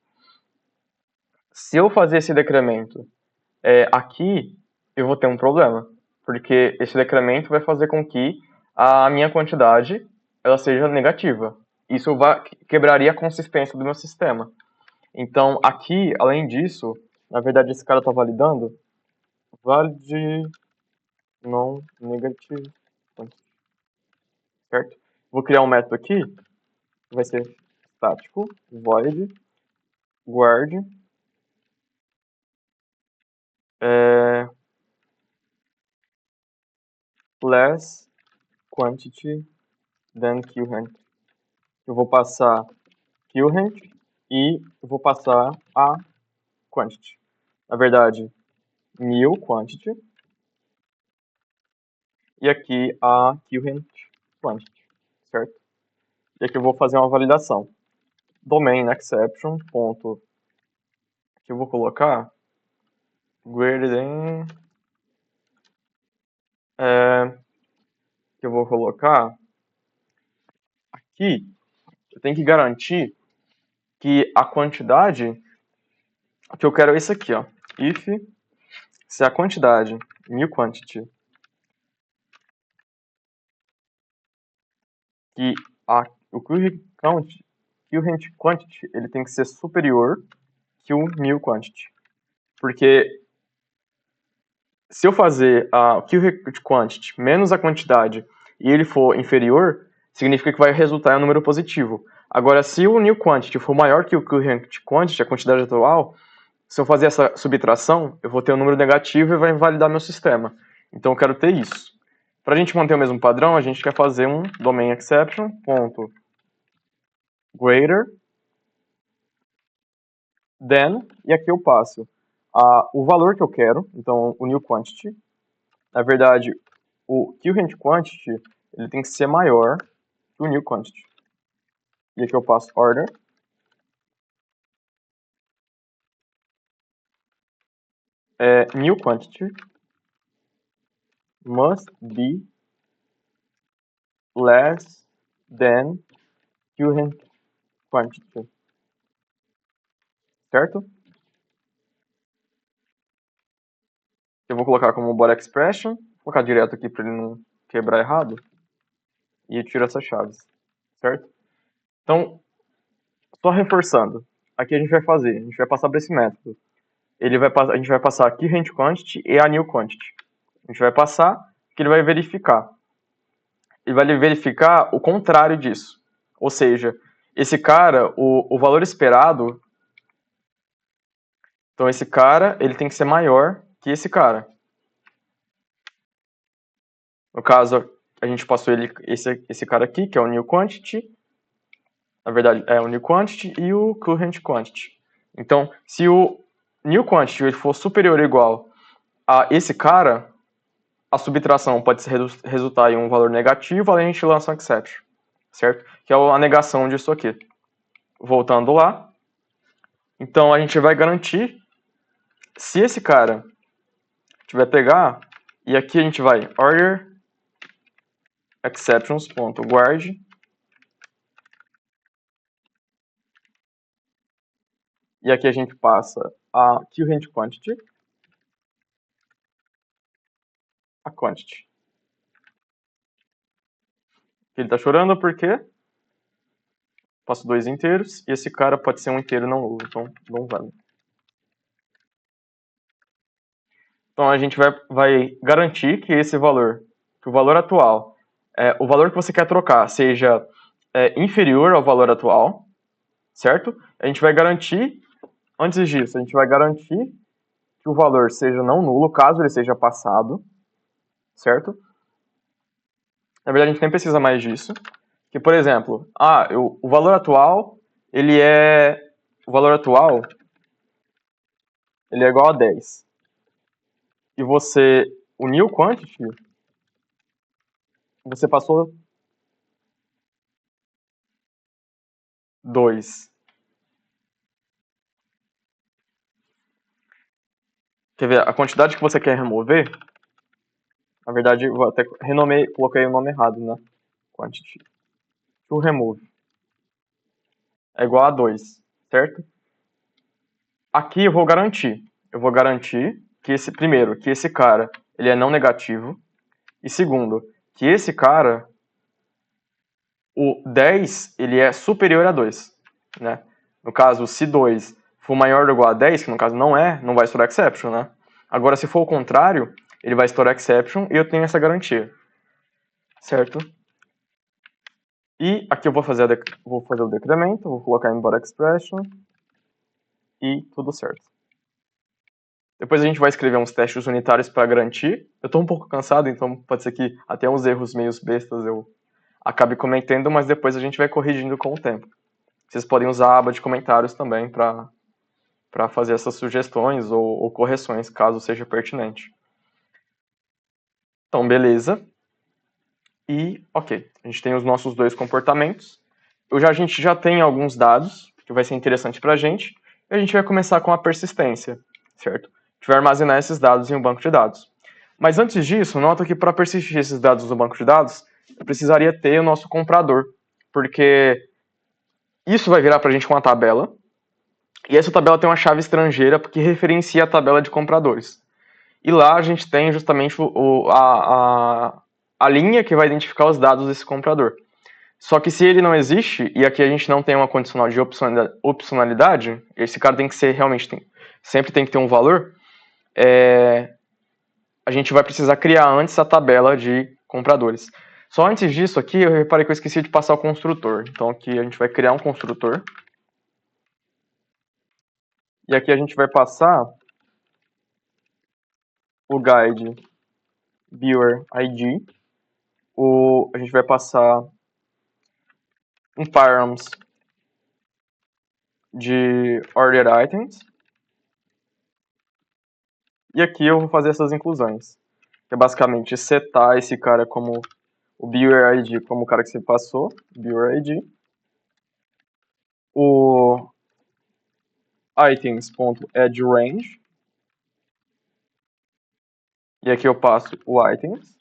aqui, eu vou ter um problema. Porque esse decremento vai fazer com que a minha quantidade ela seja negativa. Isso quebraria a consistência do meu sistema. Então, aqui, além disso, na verdade esse cara está validando valid non-negative, certo? Vou criar um método aqui, que vai ser estático, void, guard, less quantity than current. Eu vou passar current e vou passar a quantity. Na verdade, new quantity e aqui a current quantity, certo? E aqui eu vou fazer uma validação. Domain exception ponto, que eu vou colocar greater than, que eu vou colocar aqui, eu tenho que garantir que a quantidade que eu quero é isso aqui, ó. If, se a quantidade, new quantity, que o current quantity, ele tem que ser superior que o new quantity. Porque se eu fazer a current quantity menos a quantidade e ele for inferior, significa que vai resultar em um número positivo. Agora, se o new quantity for maior que o current quantity, a quantidade atual, se eu fazer essa subtração, eu vou ter um número negativo e vai invalidar meu sistema. Então eu quero ter isso. Para a gente manter o mesmo padrão, a gente quer fazer um domain exception ponto greater then, e aqui eu passo o valor que eu quero, então o new quantity. Na verdade, o current quantity ele tem que ser maior que o new quantity. E aqui eu passo order. New quantity must be less than current quantity. Certo? Eu vou colocar como body expression, vou colocar direto aqui para ele não quebrar errado. E eu tiro essas chaves. Certo? Então, só reforçando. Aqui a gente vai passar para esse método. A gente vai passar aqui current quantity e a new quantity. A gente vai passar, que ele vai verificar. Ele vai verificar o contrário disso. Ou seja, esse cara, o valor esperado, então esse cara, ele tem que ser maior que esse cara. No caso, a gente passou esse cara aqui, que é o new quantity. Na verdade, é o new quantity e o current quantity. Então, se o new quantity ele for superior ou igual a esse cara, a subtração pode resultar em um valor negativo, além a gente lança um exception, certo? Que é a negação disso aqui. Voltando lá, então a gente vai garantir, se esse cara tiver pegar, e aqui a gente vai order exceptions.guard, e aqui a gente passa a current quantity, a quantity. Ele está chorando porque passo 2 inteiros, e esse cara pode ser um inteiro não nulo, então não vale. Então a gente vai garantir que esse valor, que o valor atual, o valor que você quer trocar seja inferior ao valor atual, certo? A gente vai garantir, antes disso, a gente vai garantir que o valor seja não nulo, caso ele seja passado, certo? Na verdade, a gente nem precisa mais disso. Que, por exemplo, o valor atual, ele é igual a 10. E o new quantity, você passou 2. Quer ver, a quantidade que você quer remover, na verdade, eu até coloquei o nome errado, né? Quantity. To remove. É igual a 2, certo? Aqui eu vou garantir. Eu vou garantir que primeiro, que esse cara, ele é não negativo. E segundo, que esse cara, o 10, ele é superior a 2, né? No caso, se 2 for maior ou igual a 10, que no caso não vai estourar exception, né? Agora, se for o contrário, ele vai estourar exception e eu tenho essa garantia, certo? E aqui eu vou fazer o decremento, vou colocar em body expression e tudo certo. Depois a gente vai escrever uns testes unitários para garantir. Eu estou um pouco cansado, então pode ser que até uns erros meio bestas eu acabe cometendo, mas depois a gente vai corrigindo com o tempo. Vocês podem usar a aba de comentários também para fazer essas sugestões ou correções, caso seja pertinente. Então, beleza. E, ok, a gente tem os nossos dois comportamentos. A gente já tem alguns dados, que vai ser interessante para a gente. E a gente vai começar com a persistência, certo? A gente vai armazenar esses dados em um banco de dados. Mas antes disso, nota que para persistir esses dados no banco de dados, eu precisaria ter o nosso comprador, porque isso vai virar para a gente uma tabela, e essa tabela tem uma chave estrangeira que referencia a tabela de compradores. E lá a gente tem justamente a linha que vai identificar os dados desse comprador. Só que se ele não existe, e aqui a gente não tem uma condicional de opcionalidade, esse cara tem que ser sempre tem que ter um valor, a gente vai precisar criar antes a tabela de compradores. Só antes disso aqui, eu reparei que eu esqueci de passar o construtor. Então aqui a gente vai criar um construtor. E aqui a gente vai passar o guide viewer ID. A gente vai passar um params de ordered items. E aqui eu vou fazer essas inclusões, que é basicamente setar esse cara como o viewer ID como o cara que você passou, viewer ID, o items.addRange, e aqui eu passo o items,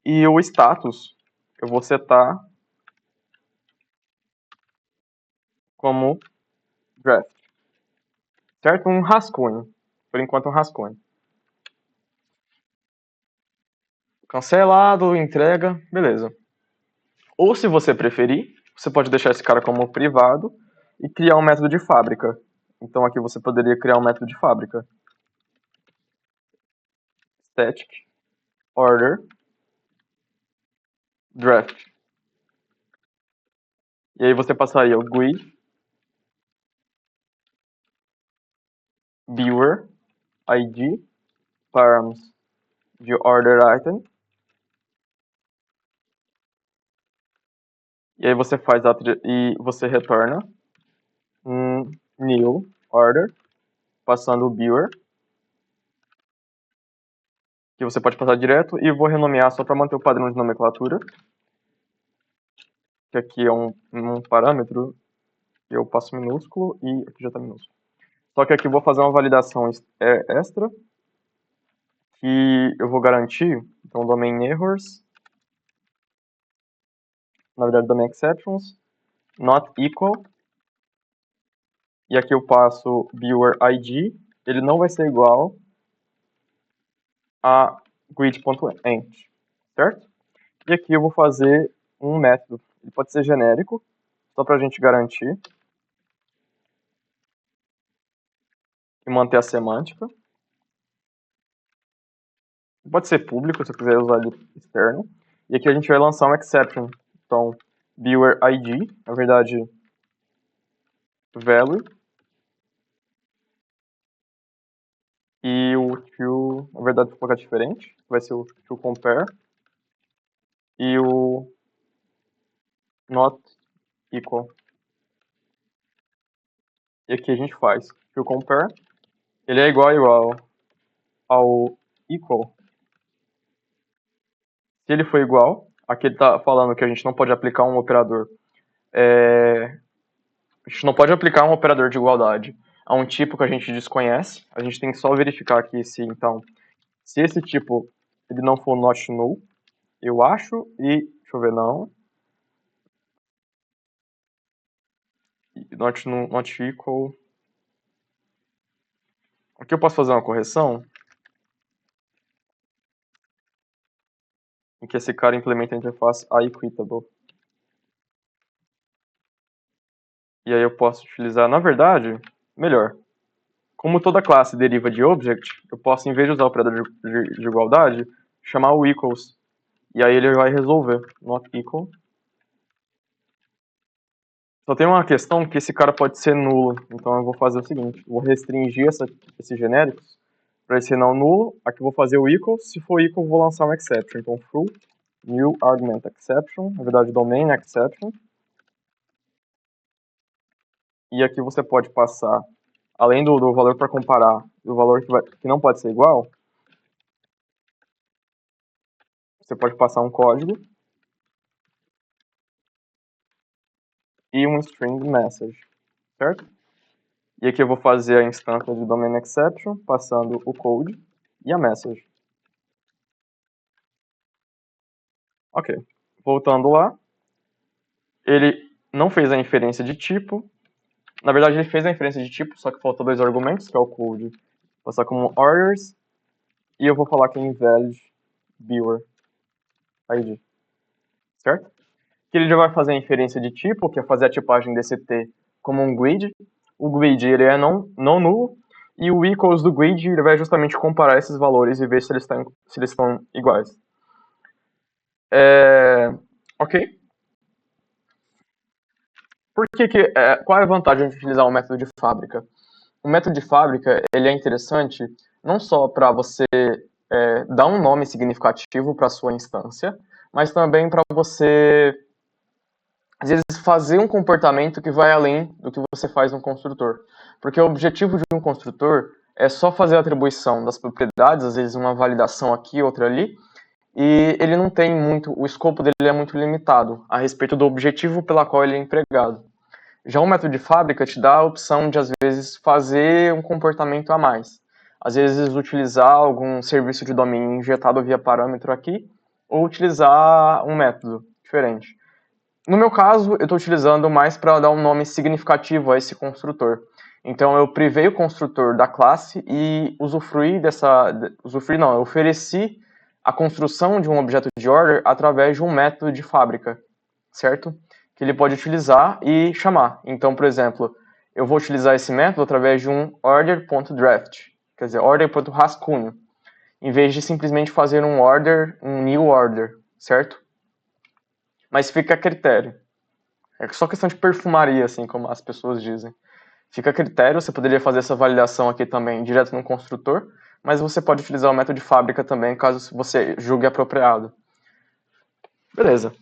e o status eu vou setar como draft, certo? Um rascunho, por enquanto um rascunho. Cancelado, entrega, beleza. Ou se você preferir, você pode deixar esse cara como privado e criar um método de fábrica. Então aqui você poderia criar um método de fábrica. Static order draft. E aí você passaria o GUID viewer ID params de order item. E aí você faz e você retorna um new order passando o viewer, que você pode passar direto, e vou renomear só para manter o padrão de nomenclatura, que aqui é um parâmetro, eu passo minúsculo e aqui já está minúsculo. Só que aqui eu vou fazer uma validação extra, que eu vou garantir, então domain errors, na verdade domain exceptions, not equal, e aqui eu passo viewer ID, ele não vai ser igual a grid.end, certo? E aqui eu vou fazer um método, ele pode ser genérico, só para a gente garantir e manter a semântica. Pode ser público, se eu quiser usar ele externo. E aqui a gente vai lançar um exception. Então, viewer ID, na verdade, value. E o to, na verdade, vou colocar diferente. Vai ser o to compare. E o not equal. E aqui a gente faz to compare. Ele é igual ao equal. Se ele for igual, aqui ele está falando que a gente não pode aplicar um operador. A gente não pode aplicar um operador de igualdade a um tipo que a gente desconhece. A gente tem que só verificar aqui se, então, se esse tipo ele não for not null, eu acho, e deixa eu ver, não. Not equal. Aqui eu posso fazer uma correção em que esse cara implementa a interface iEquitable. E aí eu posso utilizar, na verdade, melhor. Como toda classe deriva de object, eu posso, em vez de usar o operador de igualdade, chamar o equals. E aí ele vai resolver. Not equal. Só tem uma questão que esse cara pode ser nulo. Então eu vou fazer o seguinte. Vou restringir esses genéricos para ele ser não nulo. Aqui eu vou fazer o equal. Se for equal, eu vou lançar um exception. Então true, new argument exception. Na verdade, domain exception. E aqui você pode passar, além do valor para comparar, do valor que não pode ser igual, você pode passar um código e um string message, certo? E aqui eu vou fazer a instância de domain exception, passando o code e a message. Ok, voltando lá, ele não fez a inferência de tipo. Na verdade, ele fez a inferência de tipo, só que faltou dois argumentos, que é o code. Vou passar como orders, e eu vou falar que é invalid viewer ID, certo? Que ele já vai fazer a inferência de tipo, que é fazer a tipagem desse T como um grid. O grid ele é não nulo, e o equals do grid ele vai justamente comparar esses valores e ver se eles estão iguais. Ok? Qual é a vantagem de utilizar um método de fábrica? O método de fábrica ele é interessante não só para você dar um nome significativo para sua instância, mas também para você às vezes, fazer um comportamento que vai além do que você faz no construtor. Porque o objetivo de um construtor é só fazer a atribuição das propriedades, às vezes uma validação aqui, outra ali, e ele não tem muito, o escopo dele é muito limitado a respeito do objetivo pela qual ele é empregado. Já o método de fábrica te dá a opção de, às vezes, fazer um comportamento a mais. Às vezes, utilizar algum serviço de domínio injetado via parâmetro aqui, ou utilizar um método diferente. No meu caso, eu estou utilizando mais para dar um nome significativo a esse construtor. Então, eu privei o construtor da classe e usufruí Usufruí não, eu ofereci a construção de um objeto de order através de um método de fábrica, certo? Que ele pode utilizar e chamar. Então, por exemplo, eu vou utilizar esse método através de um order.draft, quer dizer, order.rascunho, em vez de simplesmente fazer um new order, certo? Mas fica a critério. É só questão de perfumaria, assim, como as pessoas dizem. Fica a critério, você poderia fazer essa validação aqui também direto no construtor, mas você pode utilizar o método de fábrica também, caso você julgue apropriado. Beleza.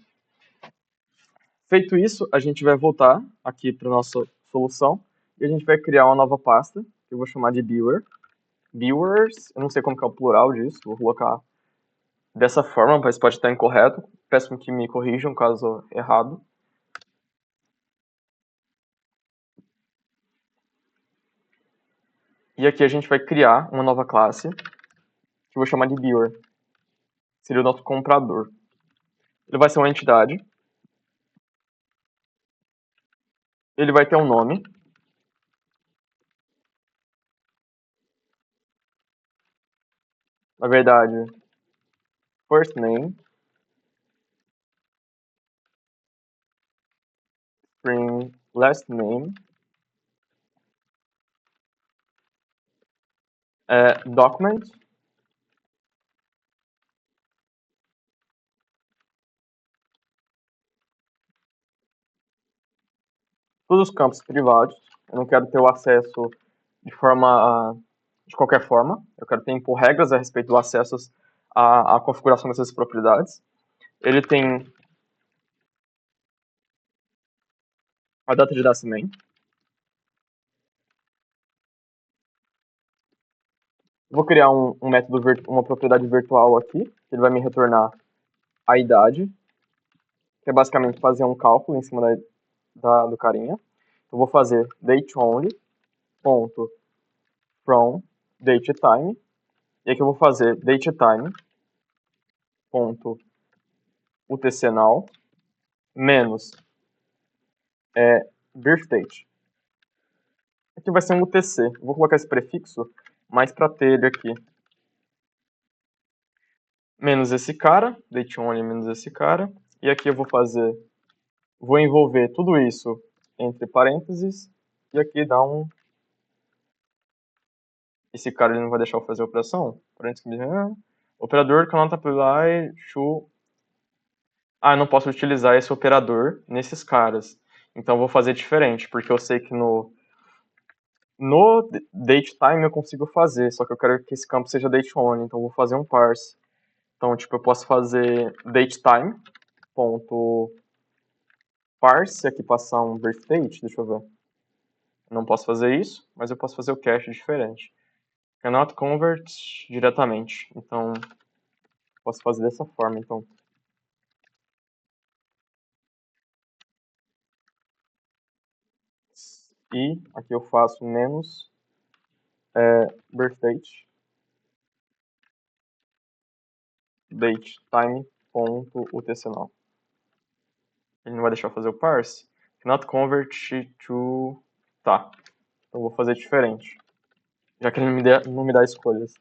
Feito isso, a gente vai voltar aqui para nossa solução e a gente vai criar uma nova pasta, que eu vou chamar de Viewer. Viewers, eu não sei como que é o plural disso, vou colocar dessa forma, mas pode estar incorreto. Peço que me corrijam caso errado. E aqui a gente vai criar uma nova classe, que eu vou chamar de Viewer. Seria o nosso comprador. Ele vai ser uma entidade. Ele vai ter um nome. Na verdade, first name, string last name, document, todos os campos privados. Eu não quero ter o acesso de qualquer forma. Eu quero ter impor regras a respeito do acesso à configuração dessas propriedades. Ele tem a data de nascimento. Vou criar um método, uma propriedade virtual aqui, que ele vai me retornar a idade, que é basicamente fazer um cálculo em cima do carinha. Eu vou fazer dateOnly, ponto, from, datetime, e aqui eu vou fazer datetime, ponto, utcnow, menos birthdate. Aqui vai ser um UTC. Eu vou colocar esse prefixo mais para ter ele aqui. Menos esse cara, dateOnly menos esse cara. E aqui eu vou envolver tudo isso entre parênteses. E aqui dá um... Esse cara ele não vai deixar eu fazer a operação? Parênteses, operador cannot apply to... eu não posso utilizar esse operador nesses caras. Então eu vou fazer diferente, porque eu sei que no datetime eu consigo fazer, só que eu quero que esse campo seja dateOnly, então eu vou fazer um parse. Então, tipo, eu posso fazer datetime, ponto, parse, aqui passar um birthdate, deixa eu ver. Eu não posso fazer isso, mas eu posso fazer o cache diferente. Cannot convert diretamente, então posso fazer dessa forma, então. E aqui eu faço menos birthdate, datetime.utcnow. Ele não vai deixar eu fazer o parse. Cannot convert to... Tá, então eu vou fazer diferente. Já que ele não me dá escolhas.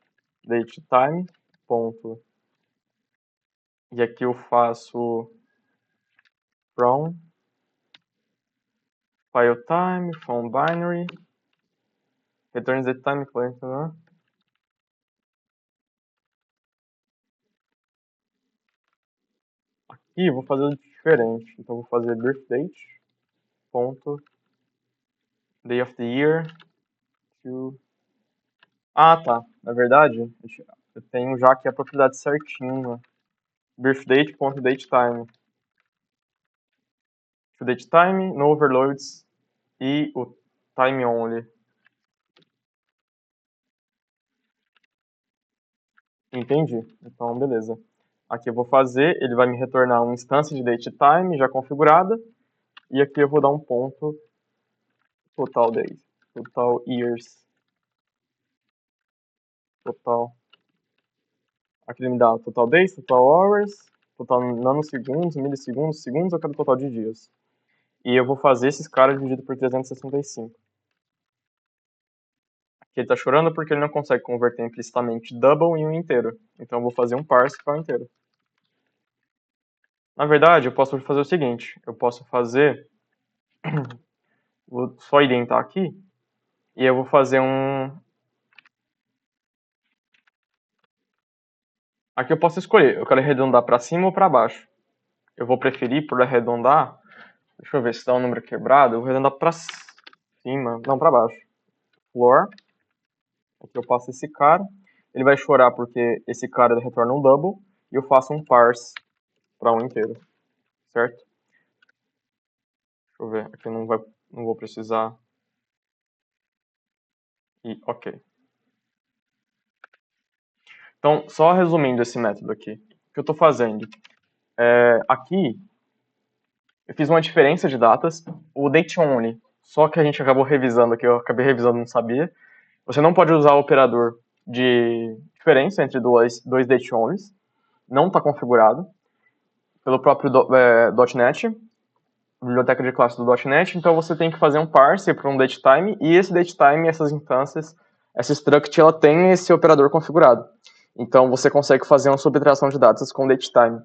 Datetime, ponto. E aqui eu faço from filetime, from binary, returns datetime, né? Aqui eu vou fazer diferente. Então eu vou fazer birthdate, ponto, day of the year, to... Tá. Na verdade, eu tenho já aqui a propriedade certinha. Birthdate.datetime. Deixa datetime, no overloads e o time only. Entendi. Então, beleza. Aqui eu vou fazer, ele vai me retornar uma instância de datetime já configurada. E aqui eu vou dar um ponto total days, total years, total. Aqui ele me dá total days, total hours, total nanosegundos, milissegundos, segundos, eu quero total de dias. E eu vou fazer esses caras dividido por 365. Aqui ele tá chorando porque ele não consegue converter implicitamente double em um inteiro. Então eu vou fazer um parse para o inteiro. Na verdade, eu posso fazer o seguinte. Eu posso fazer... Vou só identar aqui. E eu vou fazer um... Aqui eu posso escolher. Eu quero arredondar para cima ou para baixo. Eu vou preferir por arredondar... Deixa eu ver se dá um número quebrado. Eu vou arredondar para cima. Não, para baixo. Floor. Aqui eu passo esse cara. Ele vai chorar porque esse cara retorna um double. E eu faço um parse para um inteiro. Certo? Deixa eu ver. Aqui não vou precisar. E ok. Então, só resumindo esse método aqui. O que eu estou fazendo? Aqui, eu fiz uma diferença de datas. O date only, só que a gente acabou revisando aqui. Eu acabei revisando, não sabia. Você não pode usar o operador de diferença entre dois date onlys. Não está configurado pelo próprio .NET, biblioteca de classe do .NET. Então você tem que fazer um parse para um datetime, e esse datetime, essas instâncias, essa struct, ela tem esse operador configurado. Então você consegue fazer uma subtração de datas com o datetime.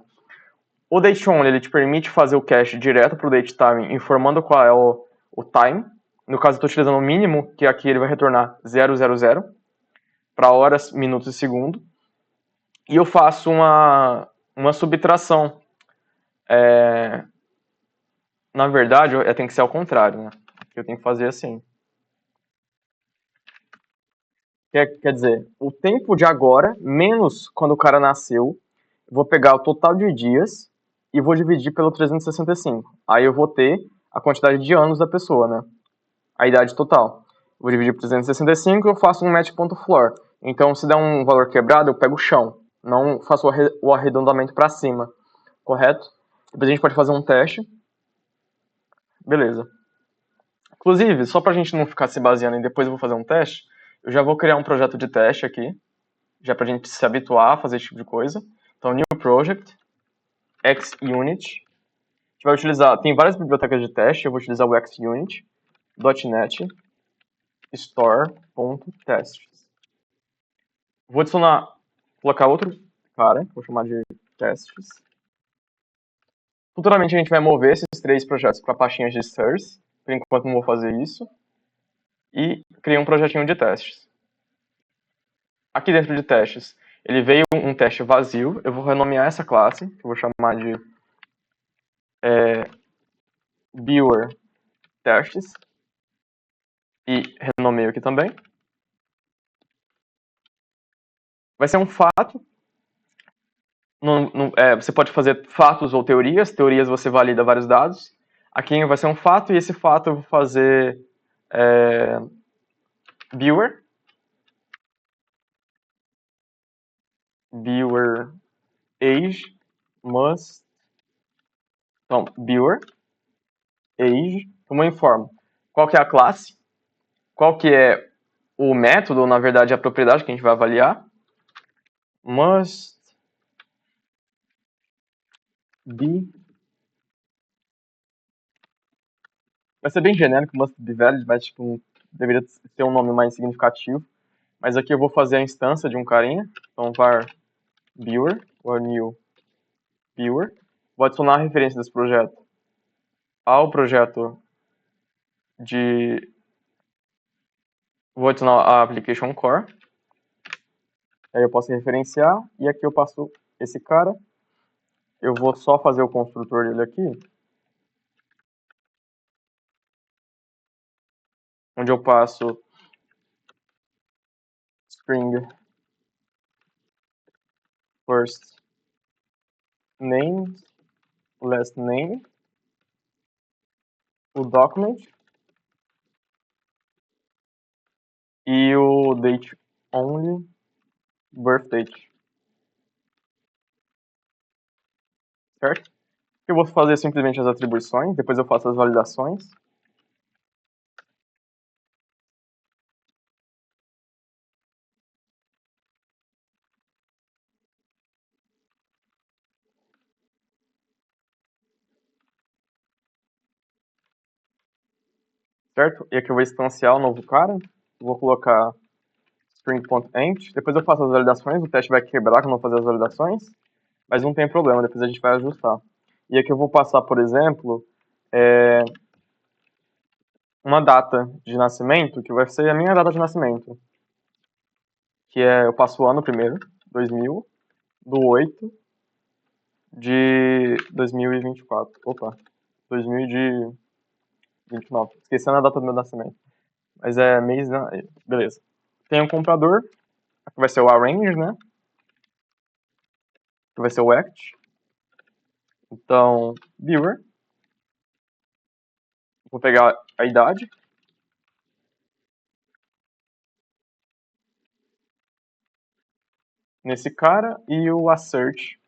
O dateOnly, ele te permite fazer o cache direto para o datetime, informando qual é o time. No caso, eu estou utilizando o mínimo, que aqui ele vai retornar 000 para horas, minutos e segundo. E eu faço uma subtração. Na verdade, tem que ser ao contrário, né? Eu tenho que fazer assim. Quer dizer, o tempo de agora, menos quando o cara nasceu, vou pegar o total de dias e vou dividir pelo 365. Aí eu vou ter a quantidade de anos da pessoa, né? A idade total. Vou dividir por 365 e eu faço um match.floor. Então, se der um valor quebrado, eu pego o chão. Não faço o arredondamento para cima. Correto? Depois a gente pode fazer um teste. Beleza. Inclusive, só para a gente não ficar se baseando em depois eu vou fazer um teste, eu já vou criar um projeto de teste aqui, já para a gente se habituar a fazer esse tipo de coisa. Então, New Project, XUnit. A gente vai utilizar, tem várias bibliotecas de teste, eu vou utilizar o XUnit, .NET, store.tests. Vou adicionar, colocar outro cara, vou chamar de testes. Futuramente a gente vai mover esses três projetos para pastinhas de strs. Por enquanto não vou fazer isso. E criei um projetinho de testes. Aqui dentro de testes, ele veio um teste vazio. Eu vou renomear essa classe, que eu vou chamar de viewer testes. E renomeio aqui também. Vai ser um fato. Você pode fazer fatos ou teorias. Teorias você valida vários dados. Aqui vai ser um fato, e esse fato eu vou fazer viewer age must. Então, viewer age. Como eu informo qual que é a classe, qual que é o método, ou na verdade a propriedade que a gente vai avaliar. Must be. Vai ser bem genérico, must be valid, mas tipo, deveria ter um nome mais significativo. Mas aqui eu vou fazer a instância de um carinha. Então var viewer, or new viewer. Vou adicionar a referência desse projeto ao projeto de... Vou adicionar a application core. Aí eu posso referenciar, e aqui eu passo esse cara. Eu vou só fazer o construtor dele aqui, onde eu passo string first name, last name, o document e o date only, birth date, certo? Eu vou fazer simplesmente as atribuições, depois eu faço as validações. Certo? E aqui eu vou instanciar o novo cara, vou colocar string.ent, depois eu faço as validações, o teste vai quebrar quando eu fazer as validações, mas não tem problema, depois a gente vai ajustar. E aqui eu vou passar, por exemplo, uma data de nascimento, que vai ser a minha data de nascimento, que é, eu passo o ano primeiro, 2000, do 8 de 2024. Opa, 2029. Esquecendo a data do meu nascimento. Mas é mês, né? Beleza. Tem um comprador, que vai ser o arrange, né? Que vai ser o act. Então, viewer. Vou pegar a idade. Nesse cara e o assert.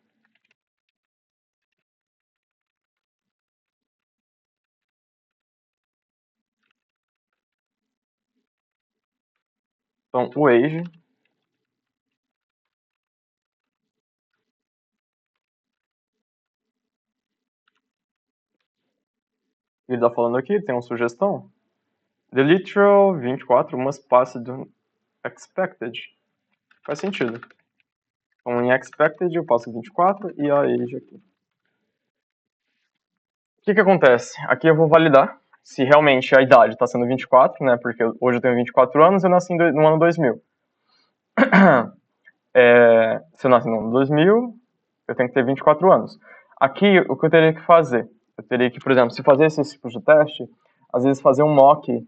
Então, o age. Ele tá falando aqui, tem uma sugestão. The literal 24 must pass do expected. Faz sentido. Então, em expected eu passo 24 e a age aqui. O que que acontece? Aqui eu vou validar se realmente a idade está sendo 24, né? Porque hoje eu tenho 24 anos e eu nasci no ano 2000. Se eu nasci no ano 2000, eu tenho que ter 24 anos. Aqui, o que eu teria que fazer? Eu teria que, por exemplo, se fazer esse tipo de teste, às vezes fazer um mock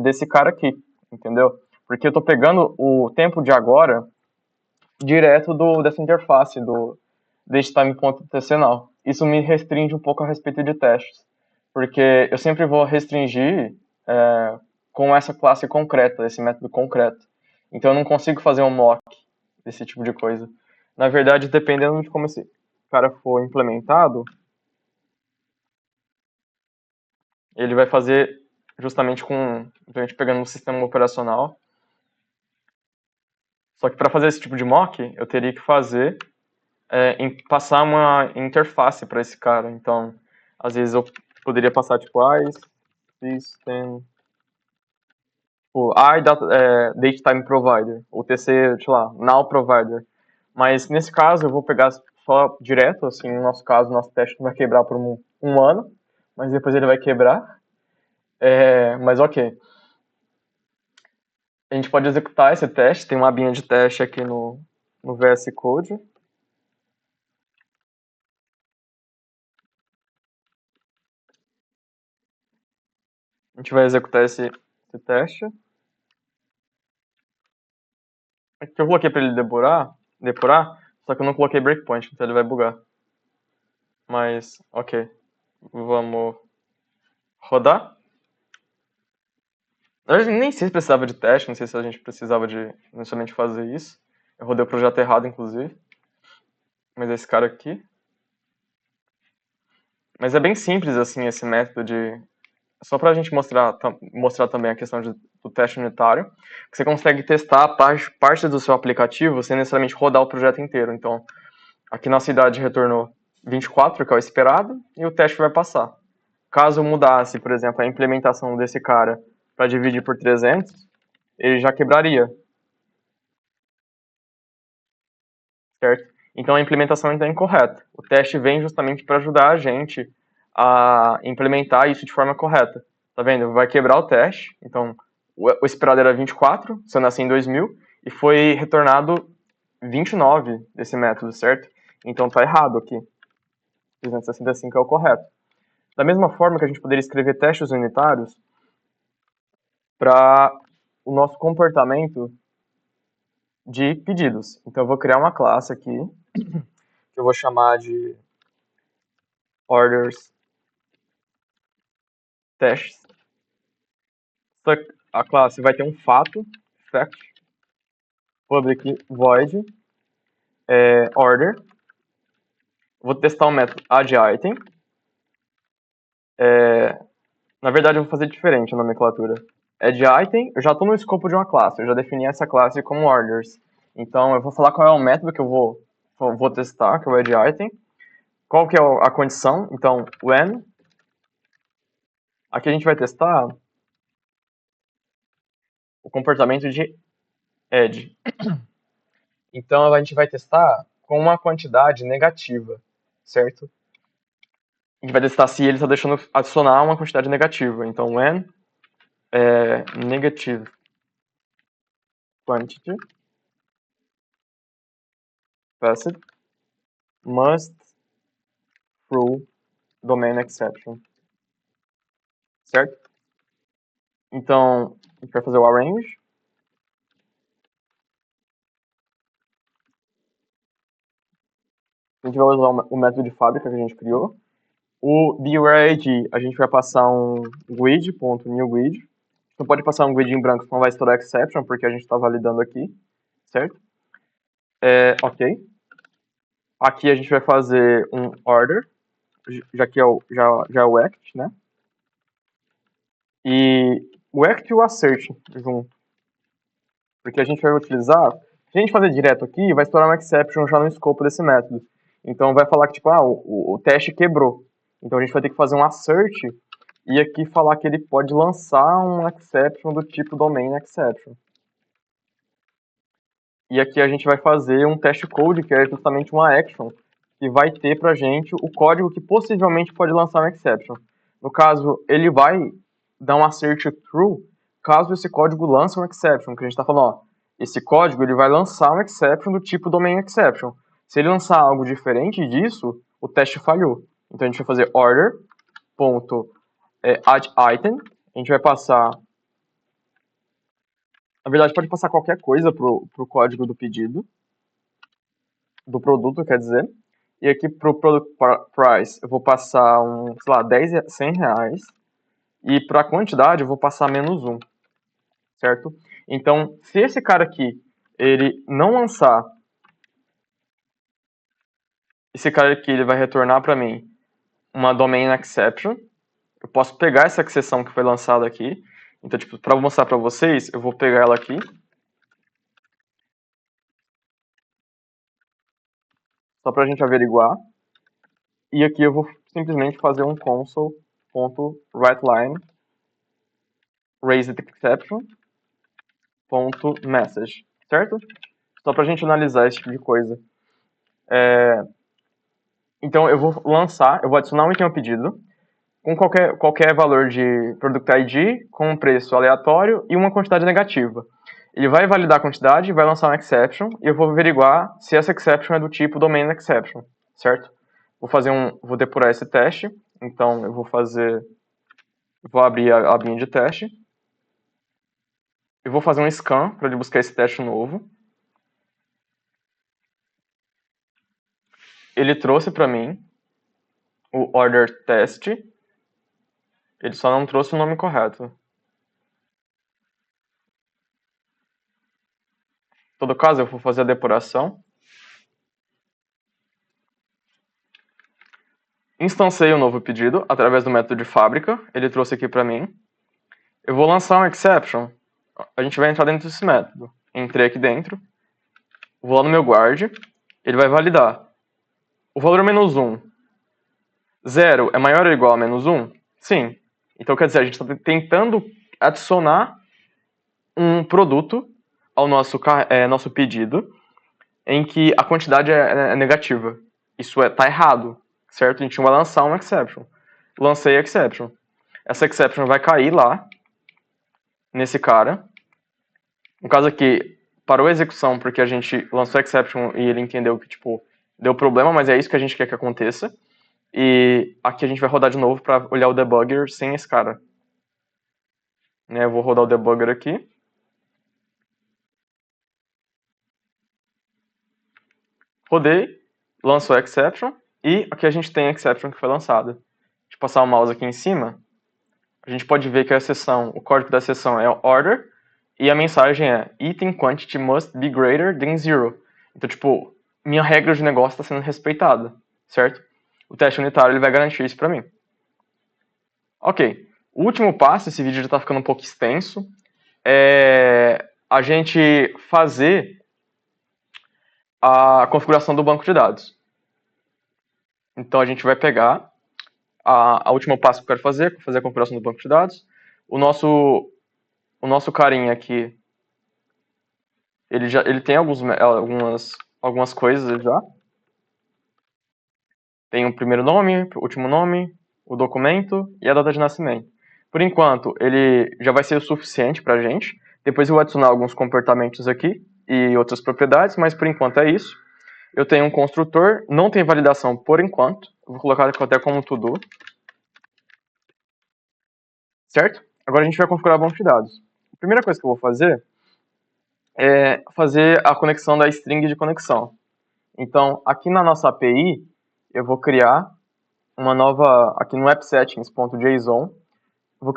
desse cara aqui, entendeu? Porque eu estou pegando o tempo de agora direto dessa interface do datetime.tc now. Isso me restringe um pouco a respeito de testes, porque eu sempre vou restringir com essa classe concreta, esse método concreto. Então eu não consigo fazer um mock desse tipo de coisa. Na verdade, dependendo de como esse cara for implementado, ele vai fazer justamente com a gente pegando um sistema operacional. Só que para fazer esse tipo de mock, eu teria que fazer passar uma interface para esse cara. Então, às vezes eu poderia passar tipo system, tipo, datetime provider, ou TC, sei lá, now provider. Mas nesse caso eu vou pegar só direto, assim, no nosso caso, nosso teste vai quebrar por um ano, mas depois ele vai quebrar. Mas ok. A gente pode executar esse teste, tem uma abinha de teste aqui no VS Code. A gente vai executar esse teste. Aqui eu coloquei para ele depurar, só que eu não coloquei breakpoint, então ele vai bugar. Mas, ok. Vamos rodar. Eu nem sei se precisava de teste, não sei se a gente precisava de necessariamente fazer isso. Eu rodei o projeto errado, inclusive. Mas é esse cara aqui. Mas é bem simples, assim, esse método de... Só pra gente mostrar também a questão do teste unitário. Que você consegue testar parte do seu aplicativo sem necessariamente rodar o projeto inteiro. Então, aqui na cidade retornou 24, que é o esperado, e o teste vai passar. Caso mudasse, por exemplo, a implementação desse cara para dividir por 300, ele já quebraria, certo? Então a implementação está incorreta. O teste vem justamente para ajudar a gente a implementar isso de forma correta. Tá vendo? Vai quebrar o teste. Então, o esperado era 24, se eu nasci em 2000, e foi retornado 29 desse método, certo? Então tá errado aqui. 365 é o correto. Da mesma forma que a gente poderia escrever testes unitários para o nosso comportamento de pedidos. Então eu vou criar uma classe aqui, que eu vou chamar de orders testes. A classe vai ter um fato, fact, public void, order. Vou testar o método addItem. Na verdade, eu vou fazer diferente a nomenclatura. addItem, eu já estou no escopo de uma classe, eu já defini essa classe como orders. Então, eu vou falar qual é o método que eu vou testar, que é o addItem. Qual que é a condição? Então, when. Aqui a gente vai testar o comportamento de add. Então, a gente vai testar com uma quantidade negativa, certo? A gente vai testar se ele está deixando adicionar uma quantidade negativa. Então, when negative quantity passed must through domain exception. Certo? Então, a gente vai fazer o arrange. A gente vai usar o método de fábrica que a gente criou. O BeWhereID, a gente vai passar um grid.newGrid. Não pode passar um grid em branco, senão vai estourar exception, porque a gente está validando aqui, certo? Ok. Aqui a gente vai fazer um order, já que é o act, né? E o act e o assert junto. Porque a gente vai utilizar... Se a gente fazer direto aqui, vai estourar um exception já no escopo desse método. Então vai falar que tipo, o teste quebrou. Então a gente vai ter que fazer um assert e aqui falar que ele pode lançar um exception do tipo domain exception. E aqui a gente vai fazer um test code, que é justamente uma action, que vai ter pra gente o código que possivelmente pode lançar um exception. No caso, ele vai dar um assert true caso esse código lance um exception, que a gente está falando, ó, esse código ele vai lançar um exception do tipo domain exception. Se ele lançar algo diferente disso, o teste falhou. Então a gente vai fazer order.addItem, a gente vai passar... Na verdade, pode passar qualquer coisa pro código do pedido, do produto, quer dizer. E aqui pro product price eu vou passar sei lá, 100 reais. E para a quantidade eu vou passar -1, certo? Então, se esse cara aqui, ele não lançar, esse cara aqui ele vai retornar para mim uma domain exception. Eu posso pegar essa exceção que foi lançada aqui. Então, tipo, para mostrar para vocês, eu vou pegar ela aqui. Só para a gente averiguar. E aqui eu vou simplesmente fazer um console.writeLine raised_exception.message, certo? Só para a gente analisar esse tipo de coisa. Então eu vou adicionar um item ao pedido com qualquer valor de product ID, com um preço aleatório e uma quantidade negativa. Ele vai validar a quantidade, vai lançar um exception e eu vou averiguar se essa exception é do tipo domain exception, certo? Vou depurar esse teste, então vou abrir a abinha de teste. Eu vou fazer um scan para ele buscar esse teste novo. Ele trouxe para mim o order test. Ele só não trouxe o nome correto. Em todo caso, eu vou fazer a depuração. Instanciei um novo pedido através do método de fábrica. Ele trouxe aqui para mim. Eu vou lançar um exception. A gente vai entrar dentro desse método. Entrei aqui dentro. Vou lá no meu guard. Ele vai validar. O valor -1. 0 é maior ou igual a -1? Sim. Então, quer dizer, a gente está tentando adicionar um produto ao nosso pedido em que a quantidade é negativa. Isso tá errado, certo? A gente vai lançar um exception. Lancei exception. Essa exception vai cair lá, nesse cara. No caso aqui, parou a execução porque a gente lançou exception e ele entendeu que, tipo, deu problema, mas é isso que a gente quer que aconteça. E aqui a gente vai rodar de novo para olhar o debugger sem esse cara. Né, eu vou rodar o debugger aqui. Rodei, lançou a exception, e aqui a gente tem a exception que foi lançada. Deixa eu passar o mouse aqui em cima. a gente pode ver que a seção, o código da seção é order, e a mensagem é item quantity must be greater than 0. Então, tipo, minha regra de negócio está sendo respeitada, certo? O teste unitário ele vai garantir isso para mim. Ok. O último passo, esse vídeo já está ficando um pouco extenso, é a gente fazer a configuração do banco de dados. Então, a gente vai pegar a última passo que eu quero fazer a configuração do banco de dados. O nosso carinha aqui, ele tem algumas coisas já. Tem o primeiro nome, o último nome, o documento e a data de nascimento. Por enquanto, ele já vai ser o suficiente pra gente. Depois eu vou adicionar alguns comportamentos aqui e outras propriedades, mas por enquanto é isso. Eu tenho um construtor, não tem validação por enquanto. Eu vou colocar até como to-do. Certo? Agora a gente vai configurar o banco de dados. A primeira coisa que eu vou fazer é fazer a conexão da string de conexão. Então, aqui na nossa API, eu vou criar uma nova, aqui no appsettings.json, vou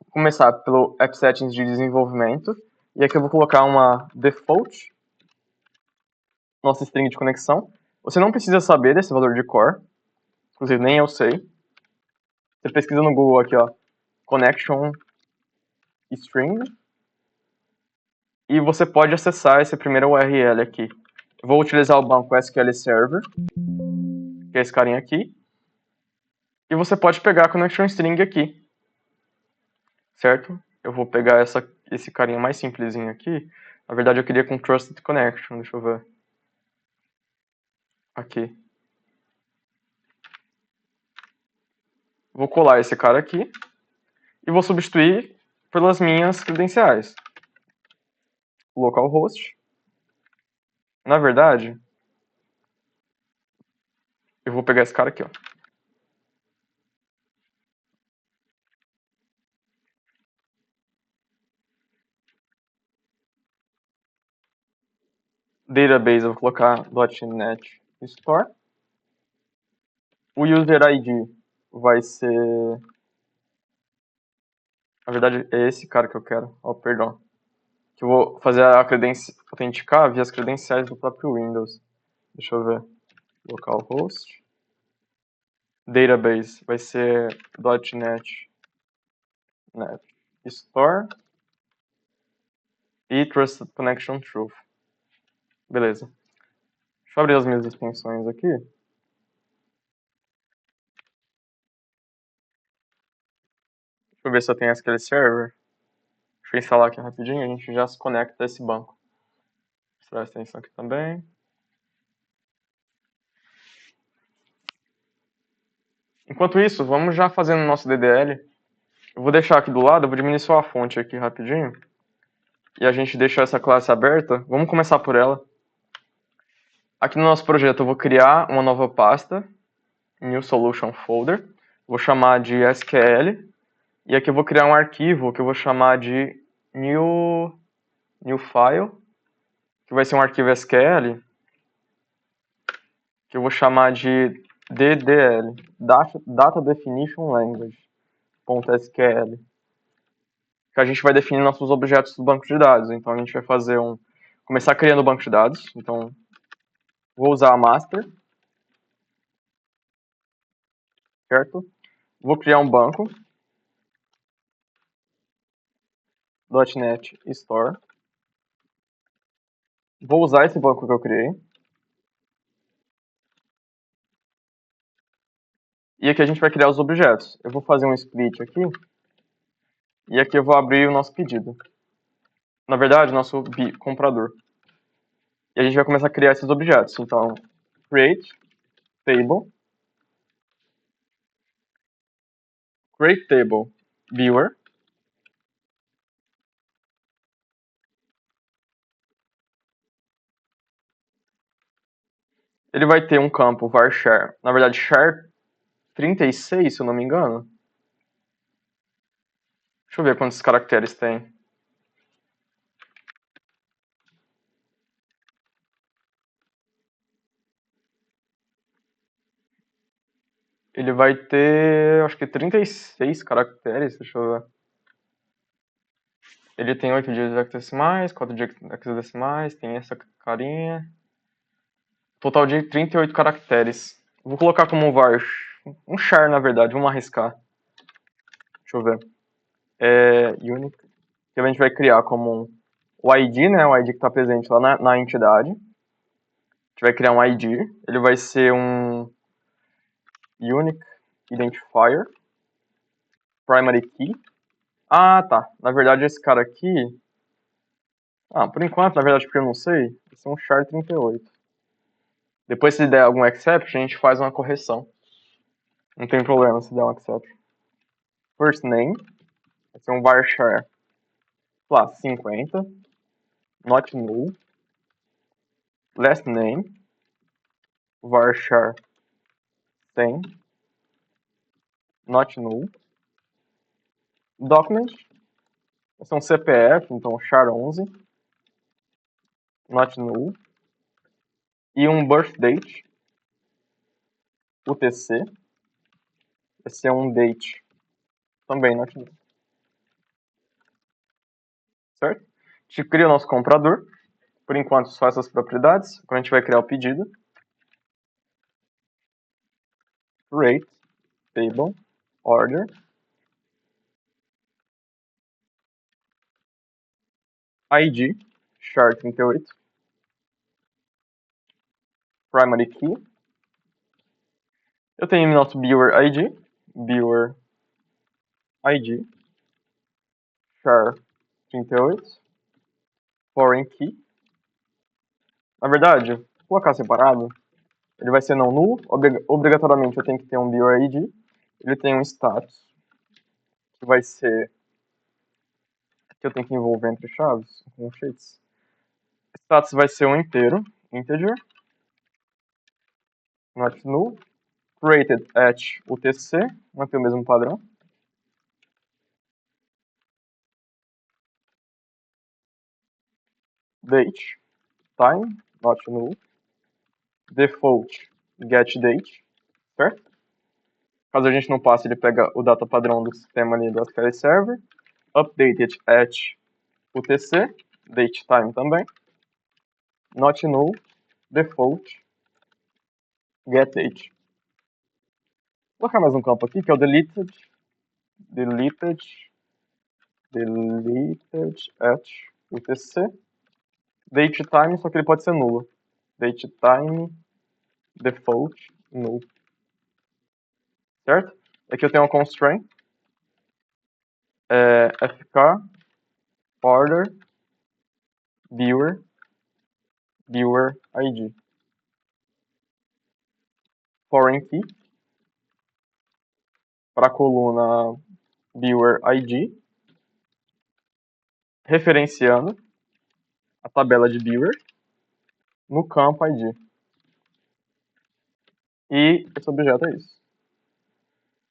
começar pelo appsettings de desenvolvimento, e aqui eu vou colocar uma default, nossa string de conexão. Você não precisa saber desse valor de core, inclusive nem eu sei. Você pesquisa no Google aqui, ó, connection string, e você pode acessar esse primeiro URL aqui. Eu vou utilizar o banco SQL Server, que é esse carinha aqui, e você pode pegar a connection string aqui, certo? Eu vou pegar esse carinha mais simplesinho aqui. Na verdade, eu queria com Trusted Connection, deixa eu ver. Aqui. Vou colar esse cara aqui e vou substituir pelas minhas credenciais. Localhost. Na verdade, eu vou pegar esse cara aqui, ó. Database, eu vou colocar .NET Store. O user ID vai ser... Na verdade, é esse cara que eu quero. Oh, perdão. Que eu vou fazer a autenticar via as credenciais do próprio Windows. Deixa eu ver. Localhost. Database vai ser .NET Store e Trusted Connection Truth. Beleza. Deixa eu abrir as minhas extensões aqui. Deixa eu ver se eu tenho SQL Server. Deixa eu instalar aqui rapidinho, a gente já se conecta a esse banco. Vou instalar a extensão aqui também. Enquanto isso, vamos já fazendo o nosso DDL. Eu vou deixar aqui do lado, eu vou diminuir só a fonte aqui rapidinho. E a gente deixa essa classe aberta. Vamos começar por ela. Aqui no nosso projeto eu vou criar uma nova pasta. New Solution Folder. Vou chamar de SQL. E aqui eu vou criar um arquivo que eu vou chamar de New File. Que vai ser um arquivo SQL. Que eu vou chamar de DDL. Data Definition Language. .sql. Que a gente vai definir nossos objetos do banco de dados. Então a gente vai fazer começar criando o banco de dados. Então vou usar a master, certo? Vou criar um banco .NET Store. Vou usar esse banco que eu criei. E aqui a gente vai criar os objetos. Eu vou fazer um split aqui. E aqui eu vou abrir o nosso pedido. Na verdade, o nosso comprador. E a gente vai começar a criar esses objetos. Então, create table viewer. Ele vai ter um campo varchar. Na verdade, char 36, se eu não me engano. Deixa eu ver quantos caracteres tem. Ele vai ter, acho que 36 caracteres, deixa eu ver. Ele tem 8 dígitos hexadecimais, 4 dígitos hexadecimais, tem essa carinha. Total de 38 caracteres. Vou colocar como um var, um char na verdade, vamos arriscar. Deixa eu ver. Unique, que a gente vai criar como o ID, né, o ID que está presente lá na entidade. A gente vai criar um ID, ele vai ser um Unique Identifier, Primary Key. Ah, tá. Na verdade, esse cara aqui... Ah, por enquanto, na verdade, porque eu não sei, vai ser um char 38. Depois, se der algum exception, a gente faz uma correção. Não tem problema se der um exception. First name, vai ser um varchar lá, 50. Not null. Last name, varchar 100. Not null. Document, vai ser um CPF, então char 11. Not null. E um birth date, UTC, vai ser um date, também not null. Certo? A gente cria o nosso comprador. Por enquanto, só essas propriedades. Quando a gente vai criar o pedido, rate, table, order, ID, char 38, primary key. Eu tenho nosso viewer ID, char 38, foreign key. Na verdade, vou colocar separado, ele vai ser não null, obrigatoriamente eu tenho que ter um viewer ID, ele tem um status, que vai ser, que eu tenho que envolver entre chaves, com shades. Status vai ser um inteiro, integer, not null, created at UTC, manter o mesmo padrão. Date, time, not null. Default, get date, certo? Caso a gente não passe, ele pega o data padrão do sistema ali do SQL Server. Updated at UTC, date time também. Not null, default, get date. Vou colocar mais um campo aqui, que é o deleted at UTC. Date time, só que ele pode ser nulo. Date time, default, null. Certo? Aqui eu tenho uma constraint. FK, order, viewer ID. Foreign key. Para a coluna viewer ID. Referenciando a tabela de viewer no campo ID. E esse objeto é isso.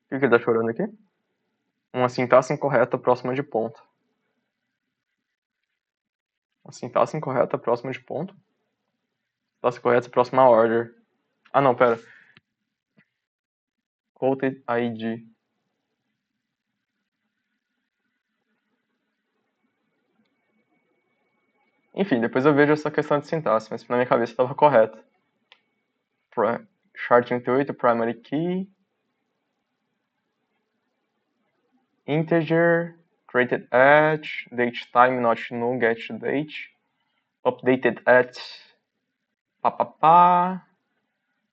O que ele está chorando aqui? Uma sintaxe incorreta próxima de ponto. Uma sintaxe incorreta próxima de ponto. Sintaxe correta próxima a order. Ah, não, pera. Quoted ID. Enfim, depois eu vejo essa questão de sintaxe, mas na minha cabeça estava correto. Char 38, primary key. Integer, created at, date time, not null, get date. Updated at, papapá.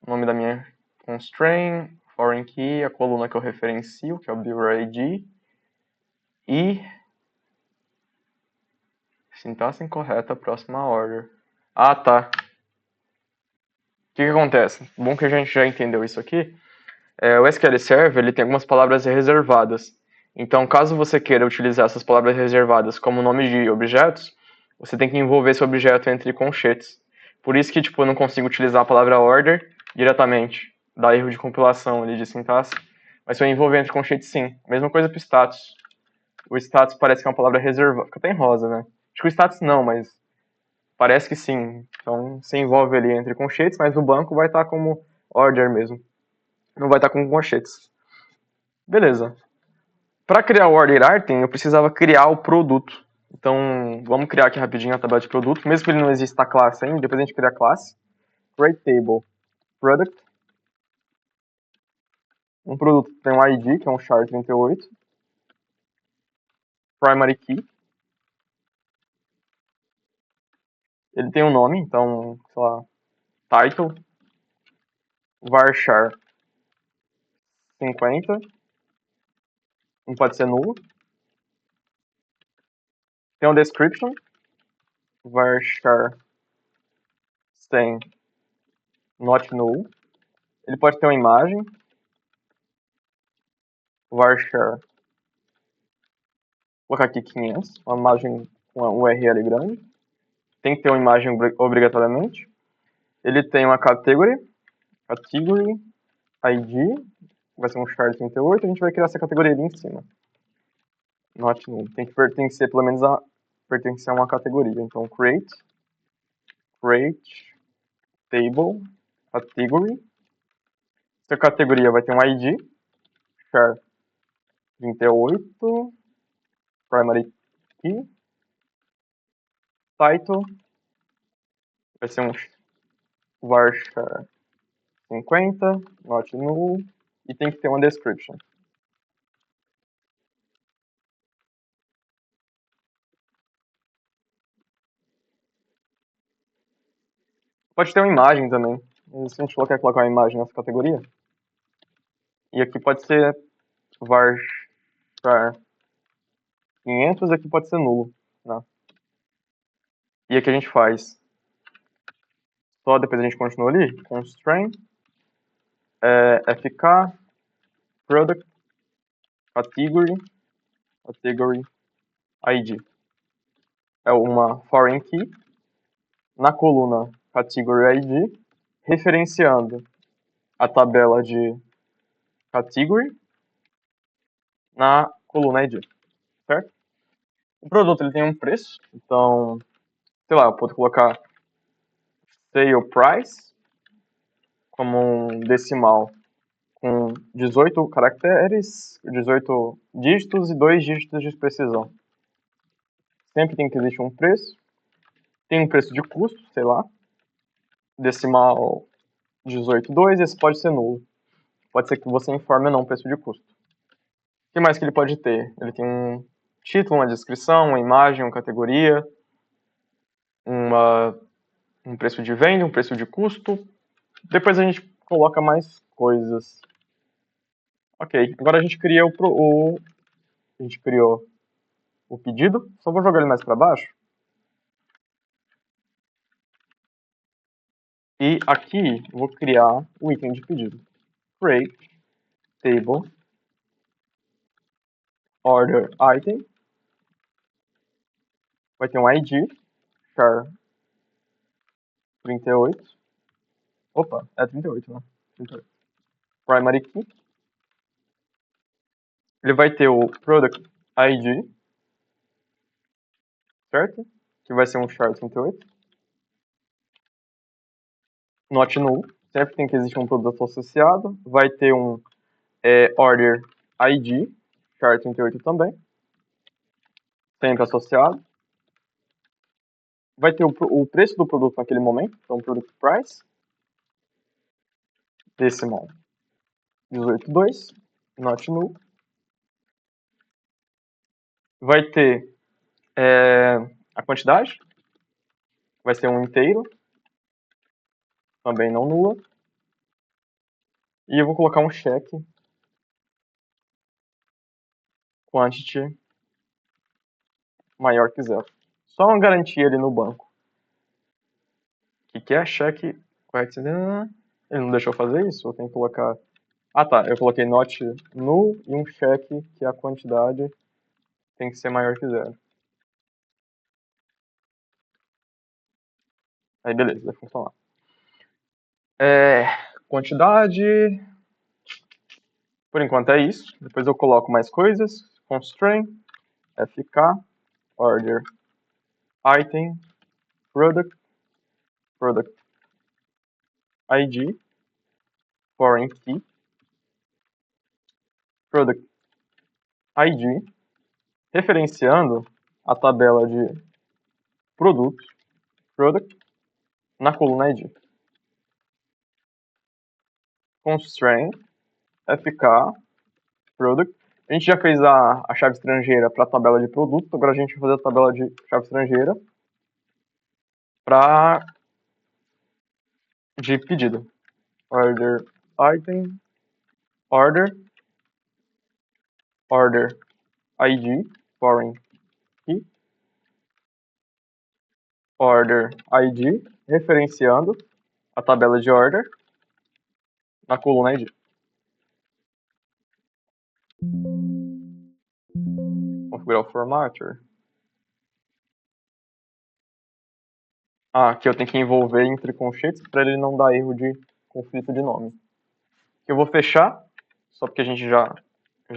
Nome da minha constraint, foreign key, a coluna que eu referencio, que é o viewer ID. E sintaxe incorreta, próxima order. Ah, tá. O que acontece? Bom que a gente já entendeu isso aqui. O SQL Server ele tem algumas palavras reservadas. Então, caso você queira utilizar essas palavras reservadas como nome de objetos, você tem que envolver esse objeto entre colchetes. Por isso que eu não consigo utilizar a palavra order diretamente. Dá erro de compilação ali de sintaxe. Mas se eu envolver entre colchetes, sim. Mesma coisa para o status. O status parece que é uma palavra reservada. Fica até em rosa, né? Acho que o status não, mas parece que sim. Então, você envolve ali entre colchetes, mas no banco vai estar como order mesmo. não vai estar com colchetes. Beleza. Para criar o order item, eu precisava criar o produto. Então, vamos criar aqui rapidinho a tabela de produto. Mesmo que ele não exista a classe ainda, depois a gente cria a classe. Create table product. Um produto tem um ID, que é um char38. Primary key. Ele tem um nome, então, sei lá, title. Varchar 50. Não pode ser nulo. Tem um description. Varchar sem not null. Ele pode ter uma imagem. Varchar. Vou colocar aqui 500. Uma imagem com uma URL grande. Tem que ter uma imagem obrigatoriamente. Ele tem uma category ID, vai ser um char38, a gente vai criar essa categoria ali em cima. Not null. Tem que pertencer pelo menos pertencer a uma categoria. Então create table category. Essa categoria vai ter um ID char38 primary key. Title vai ser um varchar 50 not null e tem que ter uma description. Pode ter uma imagem também. Se a gente quer colocar uma imagem nessa categoria. E aqui pode ser varchar 500, aqui pode ser nulo. Né? E aqui a gente faz. Só depois a gente continua ali. Constraint. FK. Product. Category. ID. É uma foreign key. Na coluna Category ID. Referenciando a tabela de Category. Na coluna ID. Certo? O produto ele tem um preço. Então, sei lá, eu posso colocar sale price como um decimal com 18 caracteres, 18 dígitos e 2 dígitos de precisão. Sempre tem que existir um preço. Tem um preço de custo, sei lá. Decimal 18,2, esse pode ser nulo. Pode ser que você informe ou não o preço de custo. O que mais que ele pode ter? Ele tem um título, uma descrição, uma imagem, uma categoria, um preço de venda, um preço de custo. Depois a gente coloca mais coisas. Ok, agora a gente cria a gente criou o pedido. Só vou jogar ele mais para baixo. E aqui vou criar o item de pedido. Create table order item. Vai ter um ID char 38. Opa, é 38, né? 38. Primary key. Ele vai ter o product ID, certo? Que vai ser um char 38. Not null. Sempre tem que existir um produto associado. Vai ter um order ID char 38 também. Sempre associado. Vai ter o preço do produto naquele momento. Então, product price. Decimal 18,2. Not null. Vai ter a quantidade. Vai ser um inteiro. Também não nula. E eu vou colocar um cheque. Quantity maior que zero. Só uma garantia ali no banco. O que é cheque? Ele não deixou fazer isso? Eu tenho que colocar... Ah tá, eu coloquei not null e um cheque que a quantidade tem que ser maior que zero. Aí beleza, vai funcionar. Quantidade... Por enquanto é isso. Depois eu coloco mais coisas. Constraint, FK, order, item, product ID, foreign key, product ID, referenciando a tabela de produtos, product, na coluna ID. Constraint FK product. A gente já fez a chave estrangeira para a tabela de produto, agora a gente vai fazer a tabela de chave estrangeira para de pedido. Order item, order ID, foreign key, order ID, referenciando a tabela de order na coluna ID. Configurar o formatter. Aqui eu tenho que envolver entre colchetes para ele não dar erro de conflito de nome. Eu vou fechar, só porque a gente já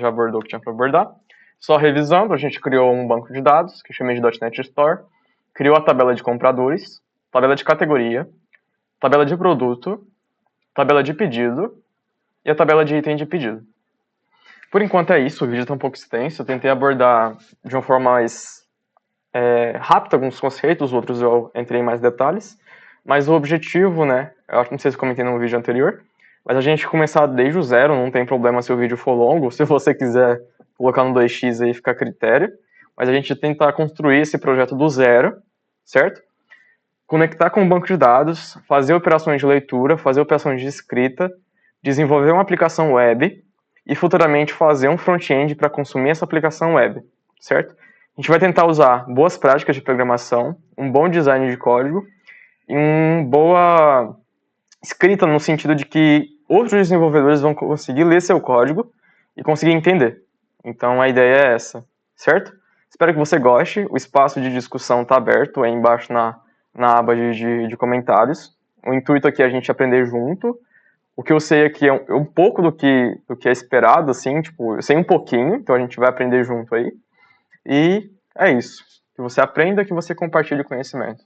abordou o que tinha para abordar. Só revisando, a gente criou um banco de dados, que eu chamei de .NET Store, criou a tabela de compradores, tabela de categoria, tabela de produto, tabela de pedido e a tabela de item de pedido. Por enquanto é isso, o vídeo está um pouco extenso, eu tentei abordar de uma forma mais rápida alguns conceitos, outros eu entrei em mais detalhes, mas o objetivo, né, eu não sei se eu comentei no vídeo anterior, mas a gente começar desde o zero, não tem problema se o vídeo for longo, se você quiser colocar no 2x aí fica a critério, mas a gente tentar construir esse projeto do zero, certo? Conectar com o banco de dados, fazer operações de leitura, fazer operações de escrita, desenvolver uma aplicação web e futuramente fazer um front-end para consumir essa aplicação web, certo? A gente vai tentar usar boas práticas de programação, um bom design de código e uma boa escrita no sentido de que outros desenvolvedores vão conseguir ler seu código e conseguir entender. Então a ideia é essa, certo? Espero que você goste. O espaço de discussão está aberto aí embaixo na aba de comentários. O intuito aqui é a gente aprender junto. O que eu sei aqui é um pouco do que é esperado, assim, tipo, eu sei um pouquinho, então a gente vai aprender junto aí. E é isso. Que você aprenda, que você compartilhe o conhecimento.